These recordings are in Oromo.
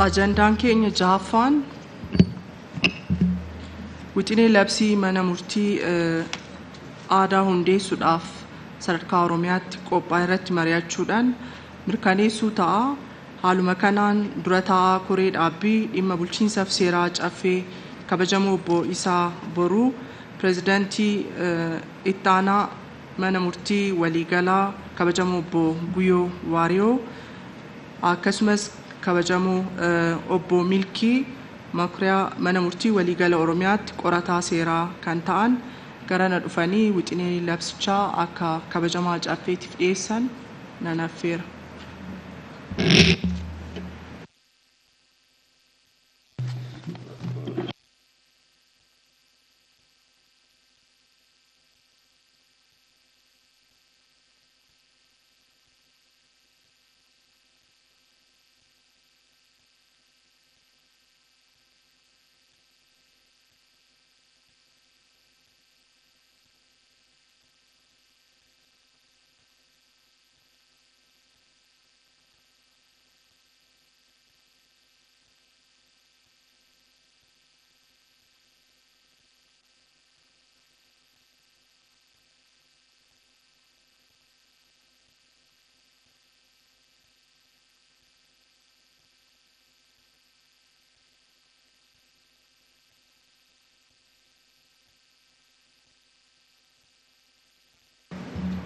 Ajandaan keenya jahaffaan wixinee labsii mana murtii aadaa hundeessuudhaaf sadarkaa Oromiyaatti qophaa'e irratti mari'achuudhaan mirkaneessuu ta'a. Haaluma kanaan dura taa'aa koree dhaabbii dhimma bulchiinsaaf seeraa caffee kabajamoo obbo Isaa Boruu, pireezidaantii itti aanaa mana murtii waliigalaa kabajamoo obbo Guyyoo Waariyoo, akkasumas kabajamoo obbo Milkii Makuriyaa mana murtii waliigala Oromiyaatti qorataa seeraa kan ta'an garana dhufanii wixinee labsichaa akka kabajamaa caffeetiif dhiyeessan nan affeera.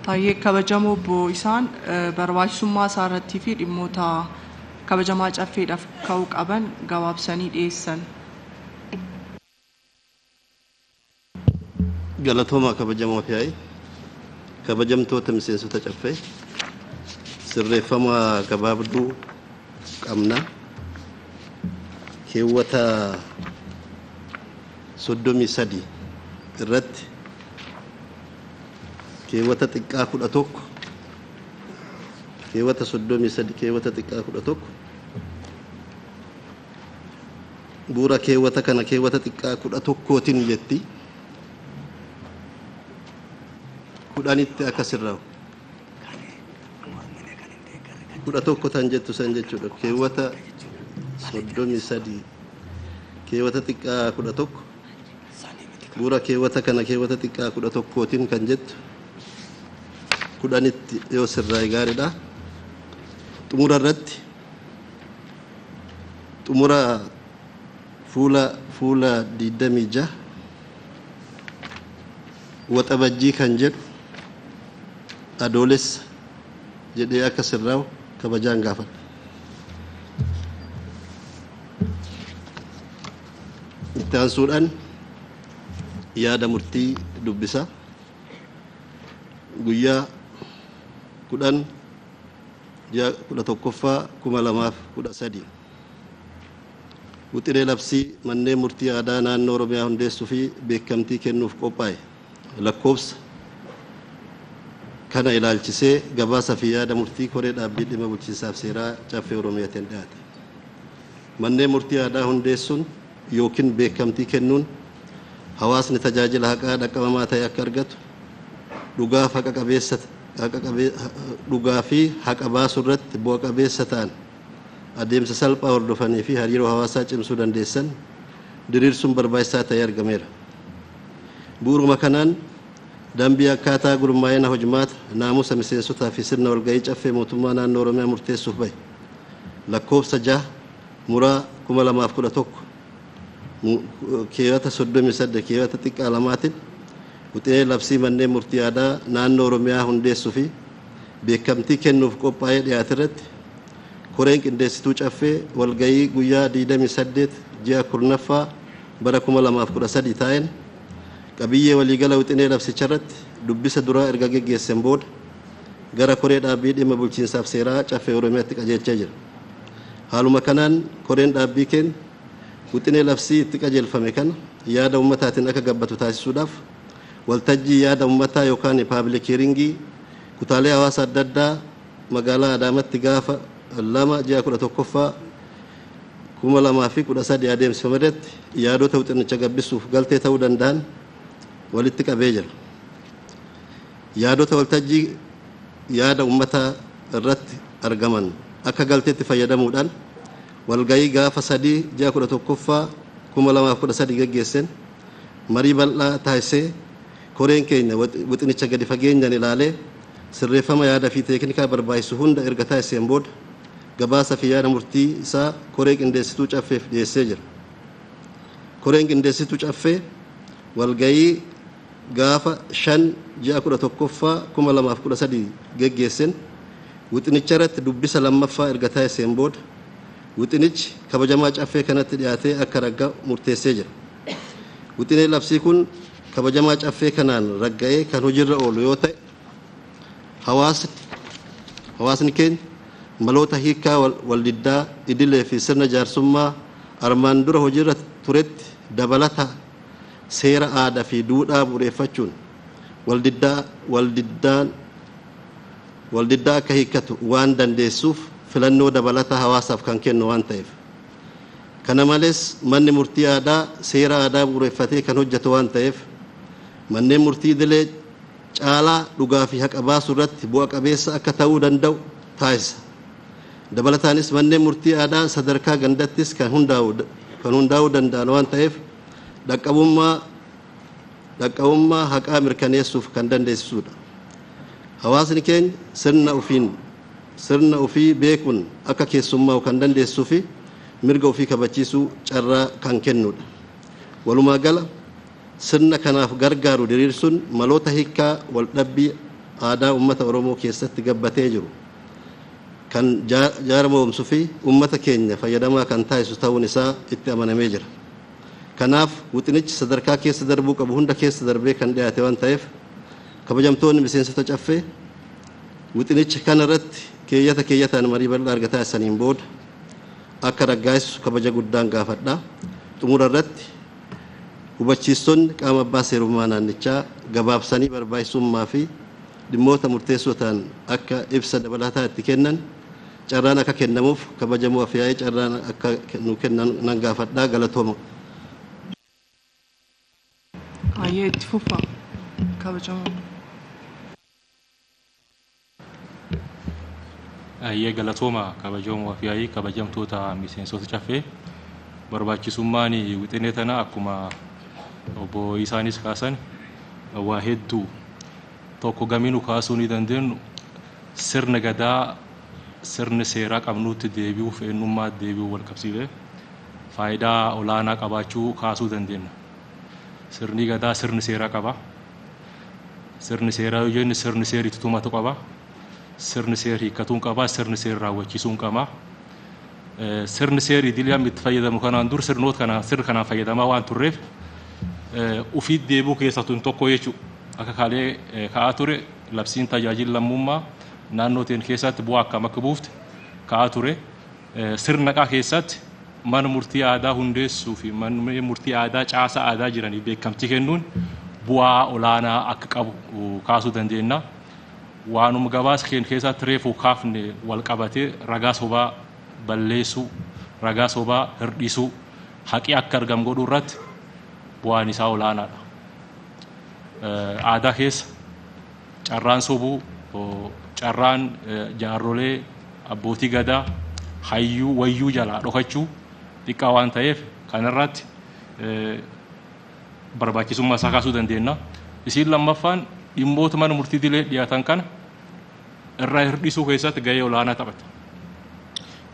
Taayee kabajamoo obbo Isaan barbaachisummaa isaa irrattii fi dhimmoota kabajamaa caffeedhaaf ka'uu qaban gabaabsanii dhiyeessan. Galatooma kabajamoo fi kabajamtoota miseensota caffee sirreeffama gabaabduu qabna. Keewwata 33 irratti keewwata xiqqaa 11 keewwata 33 keewwata xiqqaa 11 bu'uura keewwata kana keewwata xiqqaa 11tiin jetti 10tti akka sirraa'u 11 tan jettu san jechuudha. Keewwata 33 keewwata xiqqaa 11 bu'uura keewwata kana keewwata xiqqaa 11tiin kan jettu 10tti yoo sirraa'e gaariidha. Xumura irratti xumura fuula 26 waxabajjii kan jedhu adoolessa jedhee akka sirraa'u kabajaan gaafadha. Itti aansuudhaan yaada murtii dubbisa. Guyyaa 10 2013 wixinee labsii manneen murtii aadaa naannoo Oromiyaa hundeessuu fi beekamtii kennuuf qophaa'e lakkoofsa kana ilaalchisee gabaasa fi yaada murtii koree dhaabbii dhimma bulchiinsaaf seeraa caffee Oromiyaatiin dhiyaate. Manneen murtii aadaa hundeessuun yookiin beekamtii kennuun hawaasni tajaajila haqaa dhaqqabamaa ta'e akka argatu dhugaa fi haqa baasuu irratti bu'a qabeessa ta'an adeemsa salphaa hordofanii fi hariiroo hawaasaa cimsuu dandeessan diriirsuun barbaachisaa ta'ee argameera. Bu'uuruma kanaan dambii akkaataa gurmaa'ina hojimaata naamusa miseensotaa fi sirna walgahii caffee mootummaa naannoo Oromiyaa murteessuuf bahe lakkoofsa 6 muraa 2011 keewwata 38 keewwata xiqqaa 2tiin wixinee labsii manneen murtii aadaa naannoo Oromiyaa hundeessuu fi beekamtii kennuuf qophaa'ee dhiyaate irratti koreen qindeessituu caffee walgahii guyyaa 28 ji'a 10ffaa bara 2013 taa'een qabiyyee waliigala wixinee labsicha irratti dubbisa duraa erga geggeessan booda gara koree dhaabbii dhimma bulchiinsaaf seeraa caffee Oromiyaatti qajeelchaa jira. Haaluma kanaan koreen dhaabbii keenya wixinee labsii itti qajeelfame kana yaada ummataatiin akka gabbatu taasisuudhaaf waltajjii yaada ummataa yookaan public hearingii kutaalee hawaasa adda addaa magaalaa Adaamaatti gaafa 2 ji'a 11ffaa 2013 adeemsifame irratti yaadota wixinicha gabbisuuf galtee ta'uu danda'an walitti qabee jira. Yaadota waltajjii yaada ummataa irratti argaman akka galteetti fayyadamuudhaan walgayii gaafa 3 ji'a 11ffaa 2013 gaggeessan marii bal'aa taasisee koreen keenya wixinicha gadi fageenyaan ilaalee sirreeffama yaada fi teeknikaa barbaachisu hunda erga taasiseen booda gabaasa fi yaada murtii isaa koree qindeessituu caffeef dhiyeessee jira. Koreen qindeessituu caffee walgayii gaafa 5 ji'a 11ffaa 2013 gaggeessan wixinicha irratti dubbisa lammaffaa erga taasiseen booda wixinichi kabajamaa caffee kanatti dhiyaatee akka ragaa murteessee jira. Wixinee labsii kun kabajamaa caffee kanaan ragga'ee kan hojiirra oolu yoo ta'e hawaasni keenya maloota hiikaa waldiddaa idilee fi sirna jaarsummaa armaan dura hojiirra turetti dabalata seera aadaa fi duudhaa bu'uureffachuun waldiddaa akka hiikkatu waan dandeessuuf filannoo dabalataa hawaasaaf kan kennu waan ta'eef. Kana malees manni murtii aadaa seera aadaa bu'uureffatee kan hojjetu waan ta'eef manneen murtii idilee caalaa dhugaa fi haqa baasuu irratti bu'a qabeessa akka ta'uu danda'u taasisa. Dabalataanis manneen murtii aadaa sadarkaa gandattis kan hundaa'uu danda'an waan ta'eef dhaqqabummaa haqaa mirkaneessuuf kan dandeessisudha. Hawaasni keenya sirna ofii beekuun akka keessummaa'u kan dandeessuu fi mirga ofii kabachiisuu carraa kan kennudha. Walumaa gala sirna kanaaf gargaaru diriirsuun maloota hiikaa waldhabbii aadaa uummata Oromoo keessatti gabbatee jiru kan jaarmoomsuu fi uummata keenya fayyadamaa kan taasisu ta'uun isaa itti amanamee jira. Kanaaf wixinichi sadarkaa keessa darbuu qabu hunda keessa darbee kan dhiyaate waan ta'eef kabajamtoonni miseensota caffee wixinicha kana irratti keeyyataan marii bal'aa erga taasisaniin booda akka raggaasisu kabaja guddaan gaafadha. Xumura irratti hubachiistonni qaama abbaa seerummaa naannichaa gabaabsanii barbaachisummaa fi dhimmoota murteessoo ta'an akka ibsa dabalataa itti kennan carraan akka kennamuuf kabajamoo afyaa'ee carraan akka nu kennan nan gaafadha. Galatooma. Ayyee itti fufaa kabajamoo. Ayyee galatooma kabajamoo afyaa'ii kabajamtoota miseensota caffee barbaachisummaan wixinee tana akkuma obbo isaanis kaasan waa hedduu tokko gaminu kaasuu ni dandeenyu sirna gadaa sirni seeraa qabnuutti deebi'uuf eenyummaa deebi'uu wal qabsiifee faayidaa olaanaa qabaachuu kaasuu dandeenya. Sirni gadaa sirni seeraa qaba. Sirni seeraa yoo jennu sirni seerii tumatu qaba. Sirni seerii hiikkatuun qaba. Sirni seerii raawwachiisuun qaba. Sirni seerii idilee itti fayyadamu kanaan dur sirna kanaan fayyadamaa waan turreef ufii deebi'uu keessattuu tokko jechuudha. Akka kaalee ka'aa ture labsiin tajaajila lammummaa naannoo ta'een keessatti bu'aa akkam akka buufte ka'aa ture. Sirna qaa keessatti mana murtii aadaa hundeessuu fi mana murtii aadaa caasaa aadaa jiranii beekamtii kennuun bu'aa olaanaa akka qabu kaasuu dandeenya. Waanuma gabaasa keenya keessatti reefuu kaafne wal qabatee ragaa sobaa balleessuu, ragaa sobaa hirdhisuu, haqii akka argamu godhuu irratti bu'aan isaa olaanaadha. Aadaa keessa carraan sobuu, carraan jaarrolee abbootii gadaa hayyuu wayyuu jalaa dhokachuu xiqqaa waan ta'eef kanarratti barbaachisummaa isaa kaasuu dandeenya. Isiin lammaffaan dhimmoota mana murtii idilee dhiyaatan kana irraa hirdhisuu keessatti gahee olaanaa taphata.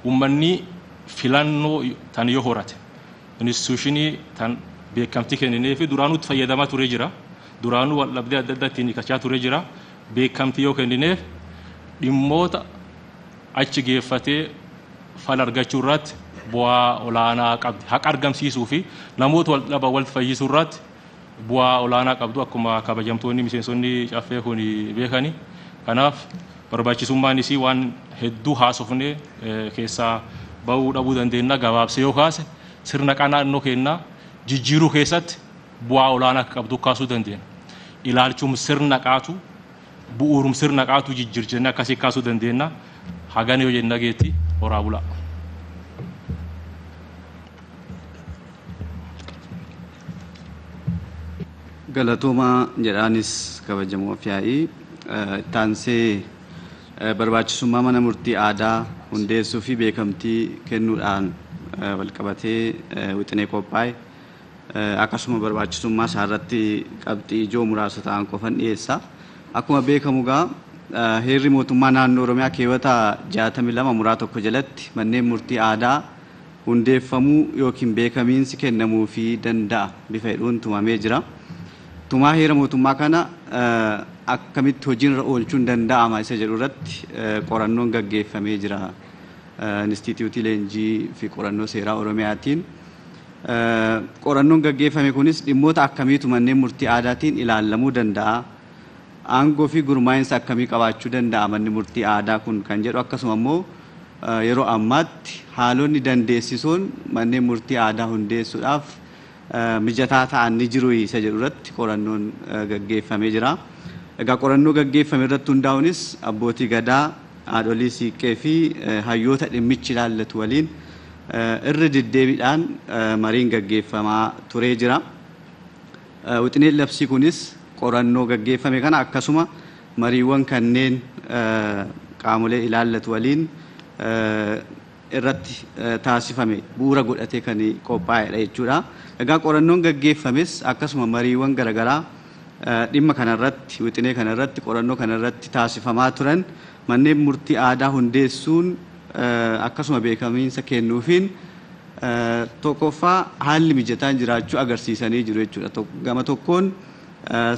Uummanni filannoo tan yoo horate instituushinii tan beekamtii kenninee fi duraanuutti fayyadamaa ture jira. Duraanuu waldhabdee adda addaa ittiin hiikachaa ture jira. Beekamtii yoo kennineef dhimmoota achi geeffatee fala argachuu irratti bu'aa olaanaa qabdi. Haqa argamsiisuu fi namoota waldhabaa walitti fayyisuu irratti bu'aa olaanaa qabdu akkuma kabajamtoonni miseensonni caffee kun beekani. Kanaaf barbaachisummaan isii waan hedduu haasofnee keessaa bahuu dhabuu dandeenya. Gabaabsee yoo kaase sirna qaa naannoo keenyaa jijjiiruu keessatti bu'aa olaanaa qabdu kaasuu dandeenya. Ilaalchum sirna qaatu bu'uurum sirna qaatu jijjiirjennee akkasii kaasuu dandeenya. Hagana yoo jenna geetti horaa bulaa. Galatooma jedhaanis kabajamoo afyaa'ii taansee barbaachisummaa mana murtii aadaa hundeessuu fi beekamtii kennuudhaan walqabatee wixinee qophaa'e akkasuma barbaachisummaa isaarratti qabxii ijoo muraasa ta'an qofan dhiyeessa. Akkuma beekamu gaa heerri mootummaa naannoo Oromiyaa keewwata 62 muraa tokko jalatti manneen murtii aadaa hundeeffamuu yookiin beekamiinsi kennamuu fi danda'a bifa hedduun tumamee jira. Tumaa heera mootummaa kana akkamitti hojiirra oolchuun danda'ama isa jedhu irratti qorannoon gaggeeffamee jira. Instituutii Leenjii fi Qorannoo Seeraa Oromiyaatiin qorannoon gaggeeffame kunis dhimmoota akkamiitu manneen murtii aadaatiin ilaalamuu danda'a. Aangoo fi gurmaa'insa akkamii qabaachuu danda'a manni murtii aadaa kun kan jedhu akkasuma immoo yeroo ammaatti haalonni dandeessisoon manneen murtii aadaa hundeessuudhaaf mijataa ta'an ni jiru isa jedhu irratti qorannoon gaggeeffamee jira. Egaa qorannoo gaggeeffame irratti hundaa'uunis abbootii gadaa, haadholii siiqqee fi hayyoota dhimmichi ilaallatu waliin irra deddeebiidhaan mariin gaggeeffamaa turee jira. Wixineen labsii kunis qorannoo gaggeeffame kana akkasuma mariiwwan kanneen qaamolee ilaallatu waliin irratti taasifame bu'uura godhatee kan qophaa'edha jechuudha. Egaa qorannoon gaggeeffames akkasuma mariiwwan garaagaraa dhimma kanarratti wixinee kanarratti qorannoo kanarratti taasifamaa turan manneen murtii aadaa hundeessuun akkasuma beekamiinsa kennuufiin tokkoffaa haalli mijataan jiraachuu agarsiisanii jiru jechuudha. Gama tokkoon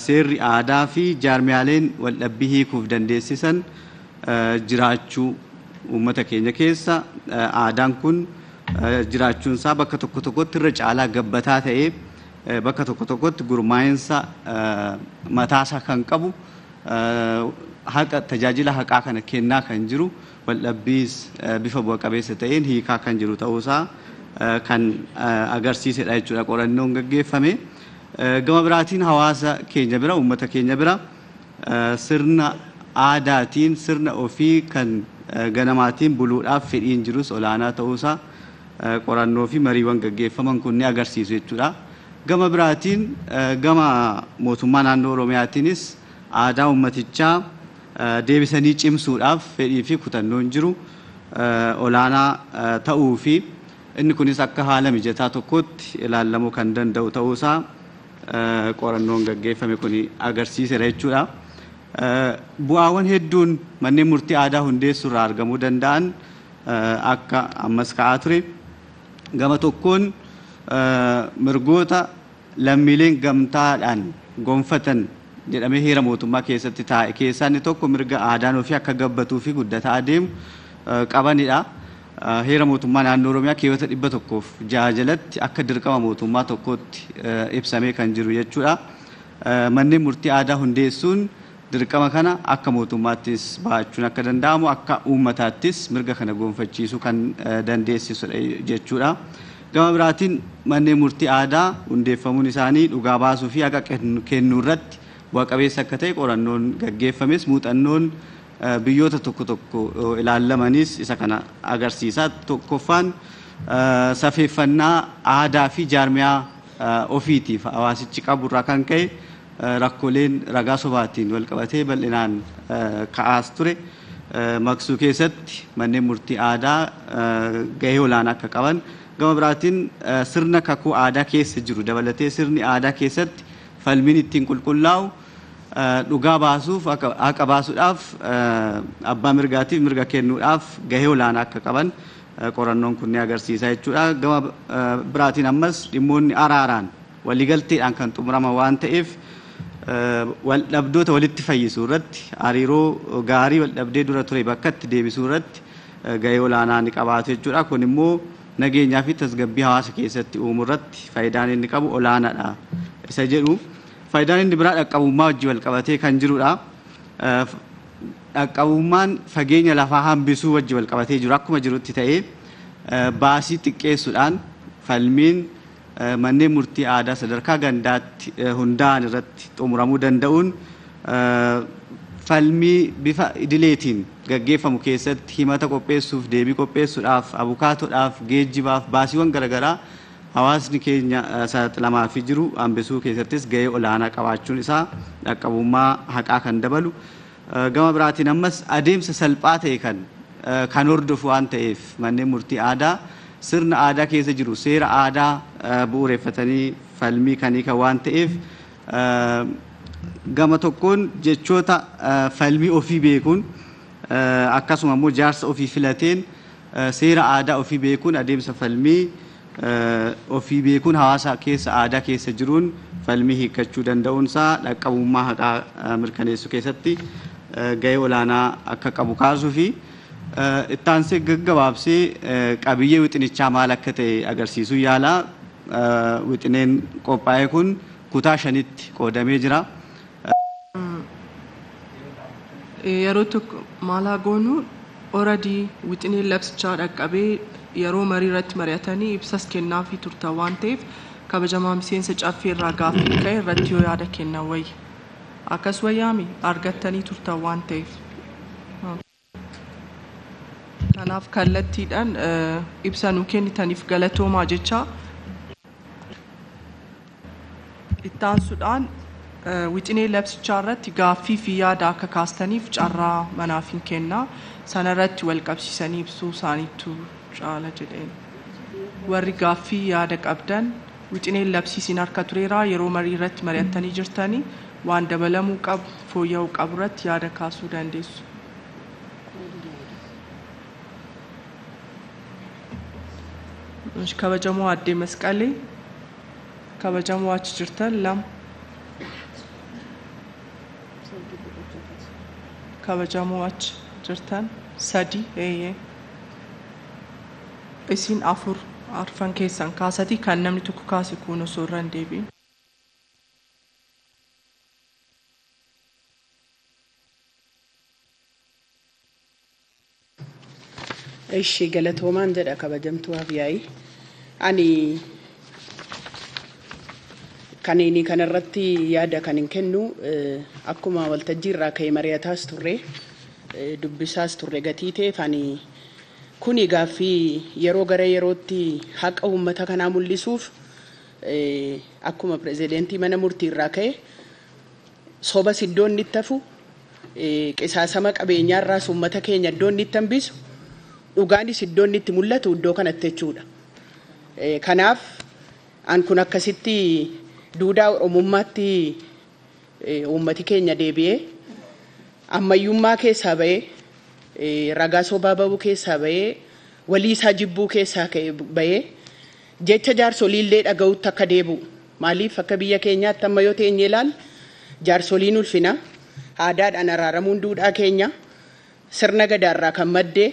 seerri aadaa fi jaarmiyaaleen waldhabbii hiikuuf dandeessisan jiraachuu uummata keenya keessa aadaan kun jiraachuun isaa bakka tokko tokkotti irra caalaa gabbataa ta'ee bakka tokko tokkotti gurmaa'insa mataasaa kan qabu haqa tajaajila haqaa kana kennaa kan jiru waldhabbiis bifa bu'a qabeessa ta'een hiikaa kan jiru ta'uusaa kan agarsiisedha jechuudha qorannoon gaggeeffame. Gama biraatiin hawaasa keenya bira uummata keenya bira sirna aadaatiin sirna ofii kan ganamaatiin buluudhaaf fedhiin jirus olaanaa ta'uusaa qorannoo fi mariiwwan gaggeeffaman kun ni agarsiisu jechuudha. Gama biraatiin gama mootummaa naannoo Oromiyaatiinis aadaa uummatichaa deebisanii cimsuudhaaf fedhii fi kutannoon jiru olaanaa ta'uu fi inni kunis akka haala mijataa tokkotti ilaalamuu kan danda'u ta'uusaa qorannoon gaggeeffame kun agarsiiseera jechuudha. Bu'aawwan hedduun manneen murtii aadaa hundeessuu irraa argamuu danda'an akka ammas ka'aa ture. Gama tokkoon mirgoota lammiileen gamtaadhaan gonfatan jedhamee heera mootummaa keessatti taa'e keessaa inni tokko mirga aadaan ofii akka gabbatuu fi guddataa adeemu qabanidha. Heera mootummaa naannoo Oromiyaa keewwata 106 jalatti akka dirqama mootummaa tokkotti ibsamee kan jiru jechuudha. Manneen murtii aadaa hundeessuun dirqama kana akka mootummaattis ba'achuun akka danda'amu akka uummataattis mirga kana gonfachiisuu kan dandeessisudha jechuudha. Gama biraatiin manneen murtii aadaa hundeeffamuun isaanii dhugaa baasuu fi haqa kennuu irratti bu'a qabeessa akka ta'e qorannoon gaggeeffames muuxannoon biyyoota tokko tokko ilaalamanis isa kana agarsiisa. Tokkoffaan safeeffannaa aadaa fi jaarmiyaa ofiitiif hawaasichi qabu irraa kan ka'e rakkooleen ragaa sobaatiin wal qabatee bal'inaan ka'aas ture. Maqsuu keessatti manneen murtii aadaa gahee olaanaa akka qaban gama biraatiin sirna kakuu aadaa keessa jiru dabalatee sirni aadaa keessatti falmiin ittiin qulqullaa'u dhugaa baasuuf haqa baasuudhaaf abbaa mirgaatiif mirga kennuudhaaf gahee olaanaa akka qaban qorannoon kun ni agarsiisa jechuudha. Gama biraatiin ammas dhimmoonni araaraan waliigalteedhaan kan xumuraman waan ta'eef waldhabdoota walitti fayyisuu irratti hariiroo gaarii waldhabdee dura ture bakkatti deebisuu irratti gahee olaanaa ni qabaatu jechuudha. Kun immoo nageenyaa fi tasgabbii hawaasa keessatti uumuu irratti faayidaan inni qabu olaanaadha isa jedhu. Faayidaan inni biraa dhaqqabummaa wajjin wal qabatee kan jirudha. Dhaqqabummaan fageenya lafaa hambisuu wajjin wal qabatee jiru akkuma jirutti ta'ee baasii xiqqeessuudhaan falmiin manneen murtii aadaa sadarkaa gandaatti hundaa'an irratti xumuramuu danda'uun falmii bifa idileetiin gaggeeffamu keessatti himata qopheessuuf deebii qopheessuudhaaf abukaatoodhaaf geejjibaaf baasiiwwan garaagaraa hawaasni keenya saaxilamaa fi jiru hambisuu keessattis gahee olaanaa qabaachuun isaa dhaqqabummaa haqaa kan dabalu. Gama biraatiin ammas adeemsa salphaa ta'e kan kan hordofu waan ta'eef manneen murtii aadaa sirna aadaa keessa jiru seera aadaa bu'uureffatanii falmii kanii kan waan ta'eef gama tokkoon jechoota falmii ofii beekuun akkasuma immoo jaarsa ofii filateen seera aadaa ofii beekuun adeemsa falmii ofii beekuun hawaasa keessa aadaa keessa jiruun falmii hiikkachuu danda'uunsaa dhaqqabummaa haqaa mirkaneessuu keessatti gahee olaanaa akka qabu kaasuu fi ittaansee gaggabaabsee qabiyyee wixinichaa maal akka ta'e agarsiisuu yaala. Wixineen qophaa'e kun kutaa 5tti qoodamee jira. Yeroo tokko maal haa goonu oradii wixineen labsichaa dhaqqabee yeroo marii irratti mari'atanii ibsas kennaafii turtan waan ta'eef kabajamaa miseensa caffee irraa gaaffii ka'e irratti yoo yaada kennan wayya. Akkas wayyaami argattanii turtan waan ta'eef. Kanaaf kallattiidhaan ibsa nuu kennitaniif galatoomaa jecha ittaansuudhaan wixinee labsichaa irratti gaaffii fi yaada akka kaastaniif carraa manaaf hin kennaa sana irratti wal qabsiisanii ibsuu isaaniitu caala jedheen. Warri gaaffii yaada qabdan wixineen labsiisiin harka tureeraa yeroo marii irratti mari'attanii jirtanii waan dabalamuu qabu fooyya'uu qabu irratti yaada kaasuu dandeessu. Kabajamoo addee Masqalee kabajamoo achi jirtan 2 kabajamoo achi jirtan 3 isin 4 keessan kaasati kan namni tokko kaase kun osoo irra hin deebiin. Ishi galatoomaan jedha kabajamtuu Afyaa'ii. Ani kanini kanarratti yaada kan hin kennu akkuma waltajjii irraa ka'ee mari'ataas turre dubbisaas turre gatii ta'eef ani kuni gaaffii yeroo gara yerootti haqa uummata kanaa mul'isuuf akkuma pirezidentii mana murtii irraa ka'e soba iddoon itti hafu qisaasama qabeenyaa irraas uummata keenya iddoon itti hambisu dhugaanis iddoon itti mul'atu iddoo kanatti jechuudha. Kanaaf an kun akkasitti duudhaa oromummaatti uummati keenya deebi'ee ammayyummaa keessaa ba'ee ragaa sobaa ba'uu keessaa ba'ee walii isaa jibbuu keessaa ba'ee jecha jaarsoliillee dhaga'utti akka deebi'u. Maaliif akka biyya keenyaatti amma yoo teenye ilaal jaarsoliin ulfina aadaadhaan araaramuun duudhaa keenya sirna gadaarraa kan maddee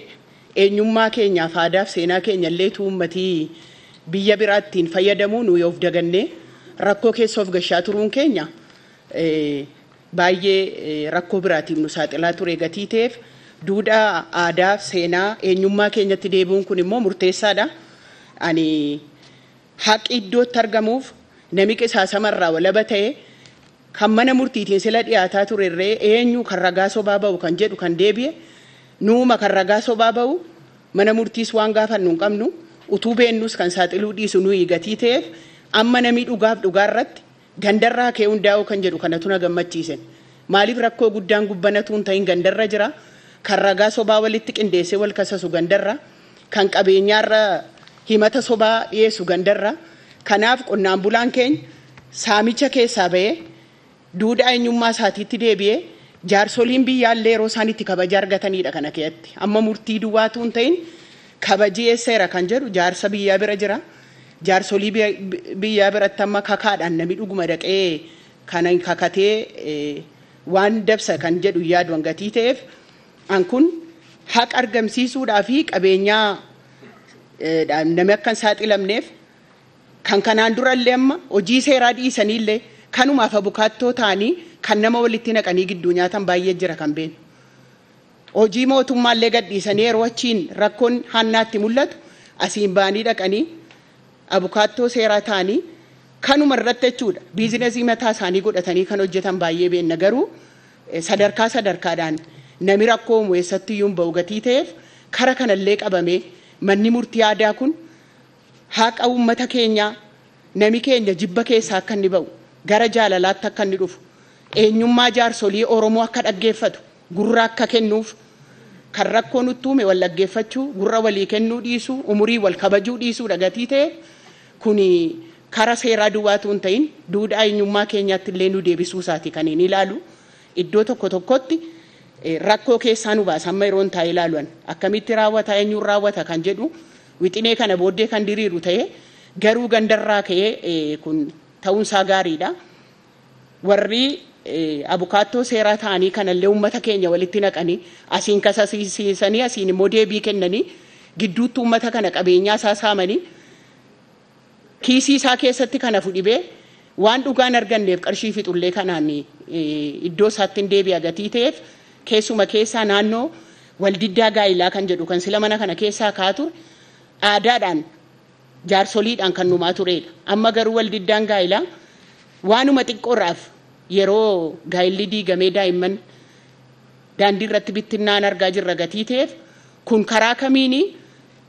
eenyummaa keenyaaf aadaaf seenaa keenya illee uummatii biyya biraattiin fayyadamuu nu yoo of dagannee rakkoo keessa of gashaa turuun keenya baay'ee rakkoo biraatiif nu saaxilaa ture gatii ta'eef duudhaa aadaaf seenaa eenyummaa keenyatti deebi'uun kun immoo murteessaadha. Ani haqi iddootti argamuuf nami qisaasamarraa walaba ta'e kan mana murtiitiin sila dhiyaataa turerree eenyu kan ragaa sobaa ba'u kan jedhu kan deebi'e nuuma kan ragaa sobaa ba'u mana murtiis waan gaafannu hin qabnu utuu beennus kan saaxiluu dhiisu nuyi gatii ta'eef amma nami dhugaaf dhugaarratti gandarraa kee hundaa'u kan jedhu kanatu na gammachiise. Maaliif rakkoo guddaan gubbanatu hin ta'in gandarra jira kan ragaa sobaa walitti qindeessee wal kasasu gandarra kan qabeenyaarra himata sobaa dhiyeessu gandarra. Kanaaf qonnaan bulaan keenya saamicha keessaa ba'ee duudhaa eenyummaa isaatiitti deebi'ee jaarsoliin biyyaallee yeroo isaan itti kabaja argatanidha kana keessatti. Amma murtii duwwaatu hin ta'in kabajii eesseera kan jedhu jaarsa biyyaa bira jira. Jaarsolii biyyaa biratti amma kakaadhaan nami dhuguma dhaqee kan kakatee waan dabsa kan jedhu yaadu gatii ta'eef an kun haqa argamsiisuudhaa fi qabeenyaa nami akka hin saaxilamneef kan kanaan durallee amma hojii seeraa dhiisaniillee kanumaaf abukaattoo ta'anii kan nama walitti naqanii gidduu nyaatan baay'ee jira kan beenu. Hojii mootummaallee gadhiisanii yeroo achiin rakkoon hannaatti mul'atu asiin ba'anii dhaqanii abukaattoo seeraa ta'anii kanuma irratti jechuudha. Biizinasii mataa isaanii godhatanii kan hojjetan baay'ee beenna garuu sadarkaadhaan nami rakkoo uumu eessatti iyyuu hin ba'u gatii ta'eef kara kanallee qabamee manni murtii aadaa kun haqa uummata keenyaa nami keenya jibba keessaa akka inni ba'u gara jaalalaatti akka inni dhufu eenyummaa jaarsolii Oromoo akka dhaggeeffatu gurra akka kennuuf kan rakkoo nutti uume wal dhaggeeffachuu, gurra walii kennuu dhiisuu, umurii wal kabajuu dhiisuu dhagatii ta'e kuni kara seeraa duwwaatu hin ta'in duudhaa eenyummaa keenyaatti illee nu deebisuu isaati kan inni ilaalu. Iddoo tokko tokkotti rakkoo keessaa nu baasa amma yeroon taa'ee ilaaluun akkamitti raawwata eenyuun raawwata kan jedhu wixinee kana booddee kan diriiru ta'e garuu gandarraa ka'ee kun ta'uunsaa gaariidha. Warri abukaattoo seeraa ta'anii kanallee uummata keenya walitti naqanii asiin kasasiisanii asiin immoo deebii kennanii gidduutti uummata kana qabeenyaa isaa saamanii kiisii isaa keessatti kana fudhibee waan dhugaan arganneef qarshii fixullee kanaan iddoo isaatti hin deebi'a gatii ta'eef keessuma keessaa naannoo waldiddaa gaa'ilaa kan jedhu kan sila mana kana keessaa kaatu aadaadhaan jaarsoliidhaan kan numaa turedha. Amma garuu waldiddaan gaa'ilaa waanuma xiqqoorraaf yeroo gaa'illi diigamee daa'imman daandii irratti bittinnaan argaa jirra gatii ta'eef kun karaa kamiini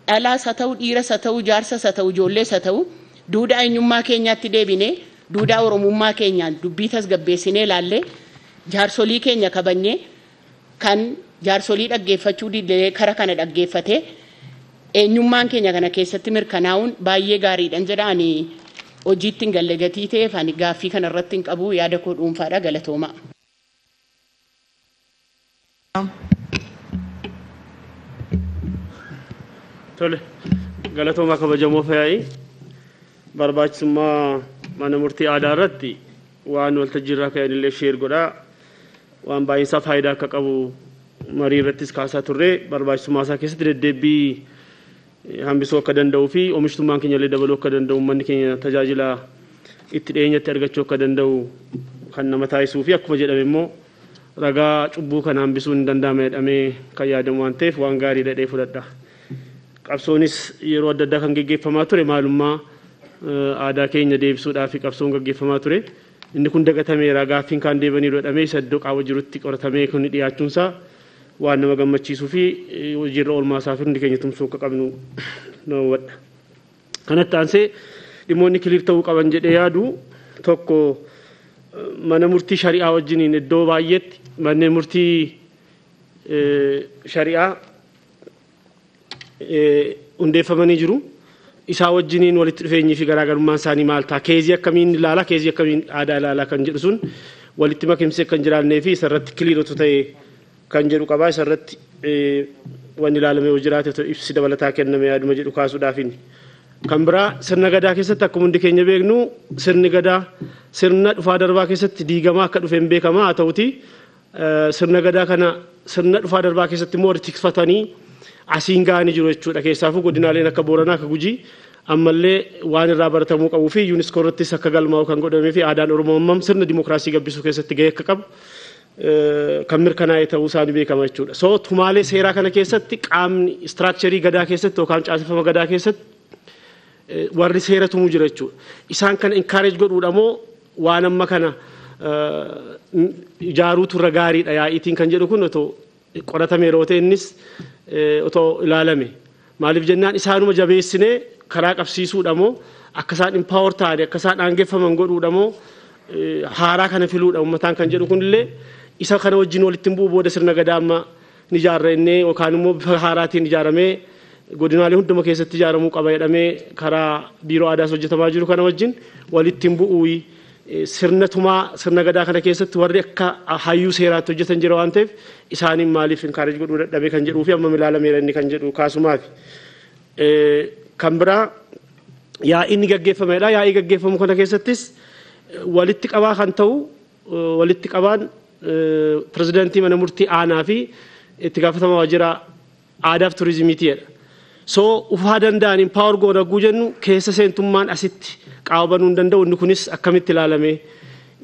dhalaas haa ta'u dhiiras haa ta'u jaarsas haa ta'u ijoollees haa ta'u duudhaa eenyummaa keenyaatti deebinee duudhaa oromummaa keenyaan dubbii tasgabbeessinee ilaallee jaarsolii keenya kabajnee kan jaarsolii dhaggeeffachuu didee kara kana dhaggeeffatee eenyummaan keenya kana keessatti mirkanaa'uun baay'ee gaariidhaan jedhaani hojiitti hin galle gatii ta'eef ani gaaffii kana irratti hin qabu yaada koo dhuunfaadha galatooma. Tole galatooma kabajamoo fayyaa'i barbaachisummaa mana murtii aadaa irratti waan waltajjii irraa ka'an illee sheer godhaa waan baay'insaa faayidaa akka qabu marii irrattis kaasaa turre barbaachisummaa isaa keessatti deddeebii hambisuu akka danda'uu fi oomishtummaan keenya illee dabaluu akka danda'u manni keenya tajaajila itti dhiyeenyatti argachuu akka danda'u kan nama taasisuu fi akkuma jedhame immoo ragaa cubbuu kana hambisuun hin danda'ame jedhamee kan yaadamu waan ta'eef waan gaarii dhadhee fudhadha. Qabsoonis yeroo adda addaa kan geggeeffamaa ture maalummaa aadaa keenya deebisuudhaaf qabsoon geggeeffamaa ture. Inni kun dagatameera gaaffiin kan deebanii godhamee isa iddoo qaama jirutti qoratamee kun dhiyaachuunsaa waan nama gammachiisuu fi hojiirra oolmaa isaa fi hundi keenya tumsuu akka qabnu nama wadha. Kanatti aansee dhimmoonni kiliir ta'uu qaban jedhee yaadu tokko mana murtii shari'aa wajjiniin iddoo baay'eetti manneen murtii shari'aa hundeeffamanii jiru. Isaa wajjiniin walitti dhufeenyii fi garaagarummaan isaanii maal ta'a? Keezii akkamiin ilaalaa, keezii akkamiin aadaa ilaalaa kan jedhu sun walitti makimsee kan jiraannee fi isarratti kiliiratu ta'e kan jedhu qabaa. Isarratti wanni ilaalame yoo jiraate ibsi dabalataa kenname yaaduma jedhu kaasuudhaafin. Kan biraa sirna gadaa keessatti akkuma hundi keenya beeknu sirni gadaa sirna dhufaa darbaa keessatti diigamaa akka dhufeen beekamaa haa ta'uti sirna gadaa kana sirna dhufaa darbaa keessatti immoo tikfatanii asiin ga'anii jiru jechuudha. Keessaafuu godinaaleen akka Booranaa akka Gujii ammallee waan irraa baratamuu qabuu fi yuuniskoo irrattis akka galmaa'u kan godhamee fi aadaan Oromoo ammam sirna dimookiraasii gabbisuu keessatti gahee akka qabu kan mirkanaa'e ta'uu isaanii beekama jechuudha. So tumaalee seeraa kana keessatti qaamni istiraakcharii gadaa keessatti yookaan caaseffama gadaa keessatti warri seera tumuu jira jechuudha. Isaan kana inkaareej godhuudha moo waan amma kana ijaaruutu irra gaariidha yaa'iitiin kan jedhu kun otoo qoratame yeroo ta'e innis otoo ilaalame maaliif jennaan isaanuma jabeessinee karaa qabsiisuudha moo akka isaan impaawer ta'anii akka isaan aangeeffaman godhuudha moo haaraa kana filuudha uummataan kan jedhu kunillee isa kana wajjin walitti bu'uu booda sirna gadaa amma ni ijaarrannee yookaan immoo bifa haaraatiin ijaaramee godinaalee hunduma keessatti ijaaramuu qaba jedhamee karaa biiroo aadaas hojjetamaa jiru kana wajjin walitti bu'uu sirna tumaa sirna gadaa kana keessatti warri akka hayyuu seeraatti hojjetan jira waan ta'eef isaaniin maaliif inkaareej godhuu dadhabee kan jedhuu fi amma ilaalameera inni kan jedhu kaasumaaf. Kan biraa yaa'ii gaggeeffamedha. Yaa'ii gaggeeffamu kana keessattis walitti qabaa kan ta'u walitti qabaan pirezidaantii mana murtii aanaa fi itti gaafatamaa waajjira aadaa fi turizimiitiidha. So ufaa danda'an impaawar goonaguu jennu keessa seentummaan asitti qabanuu hin danda'u. Inni kunis akkamitti ilaalame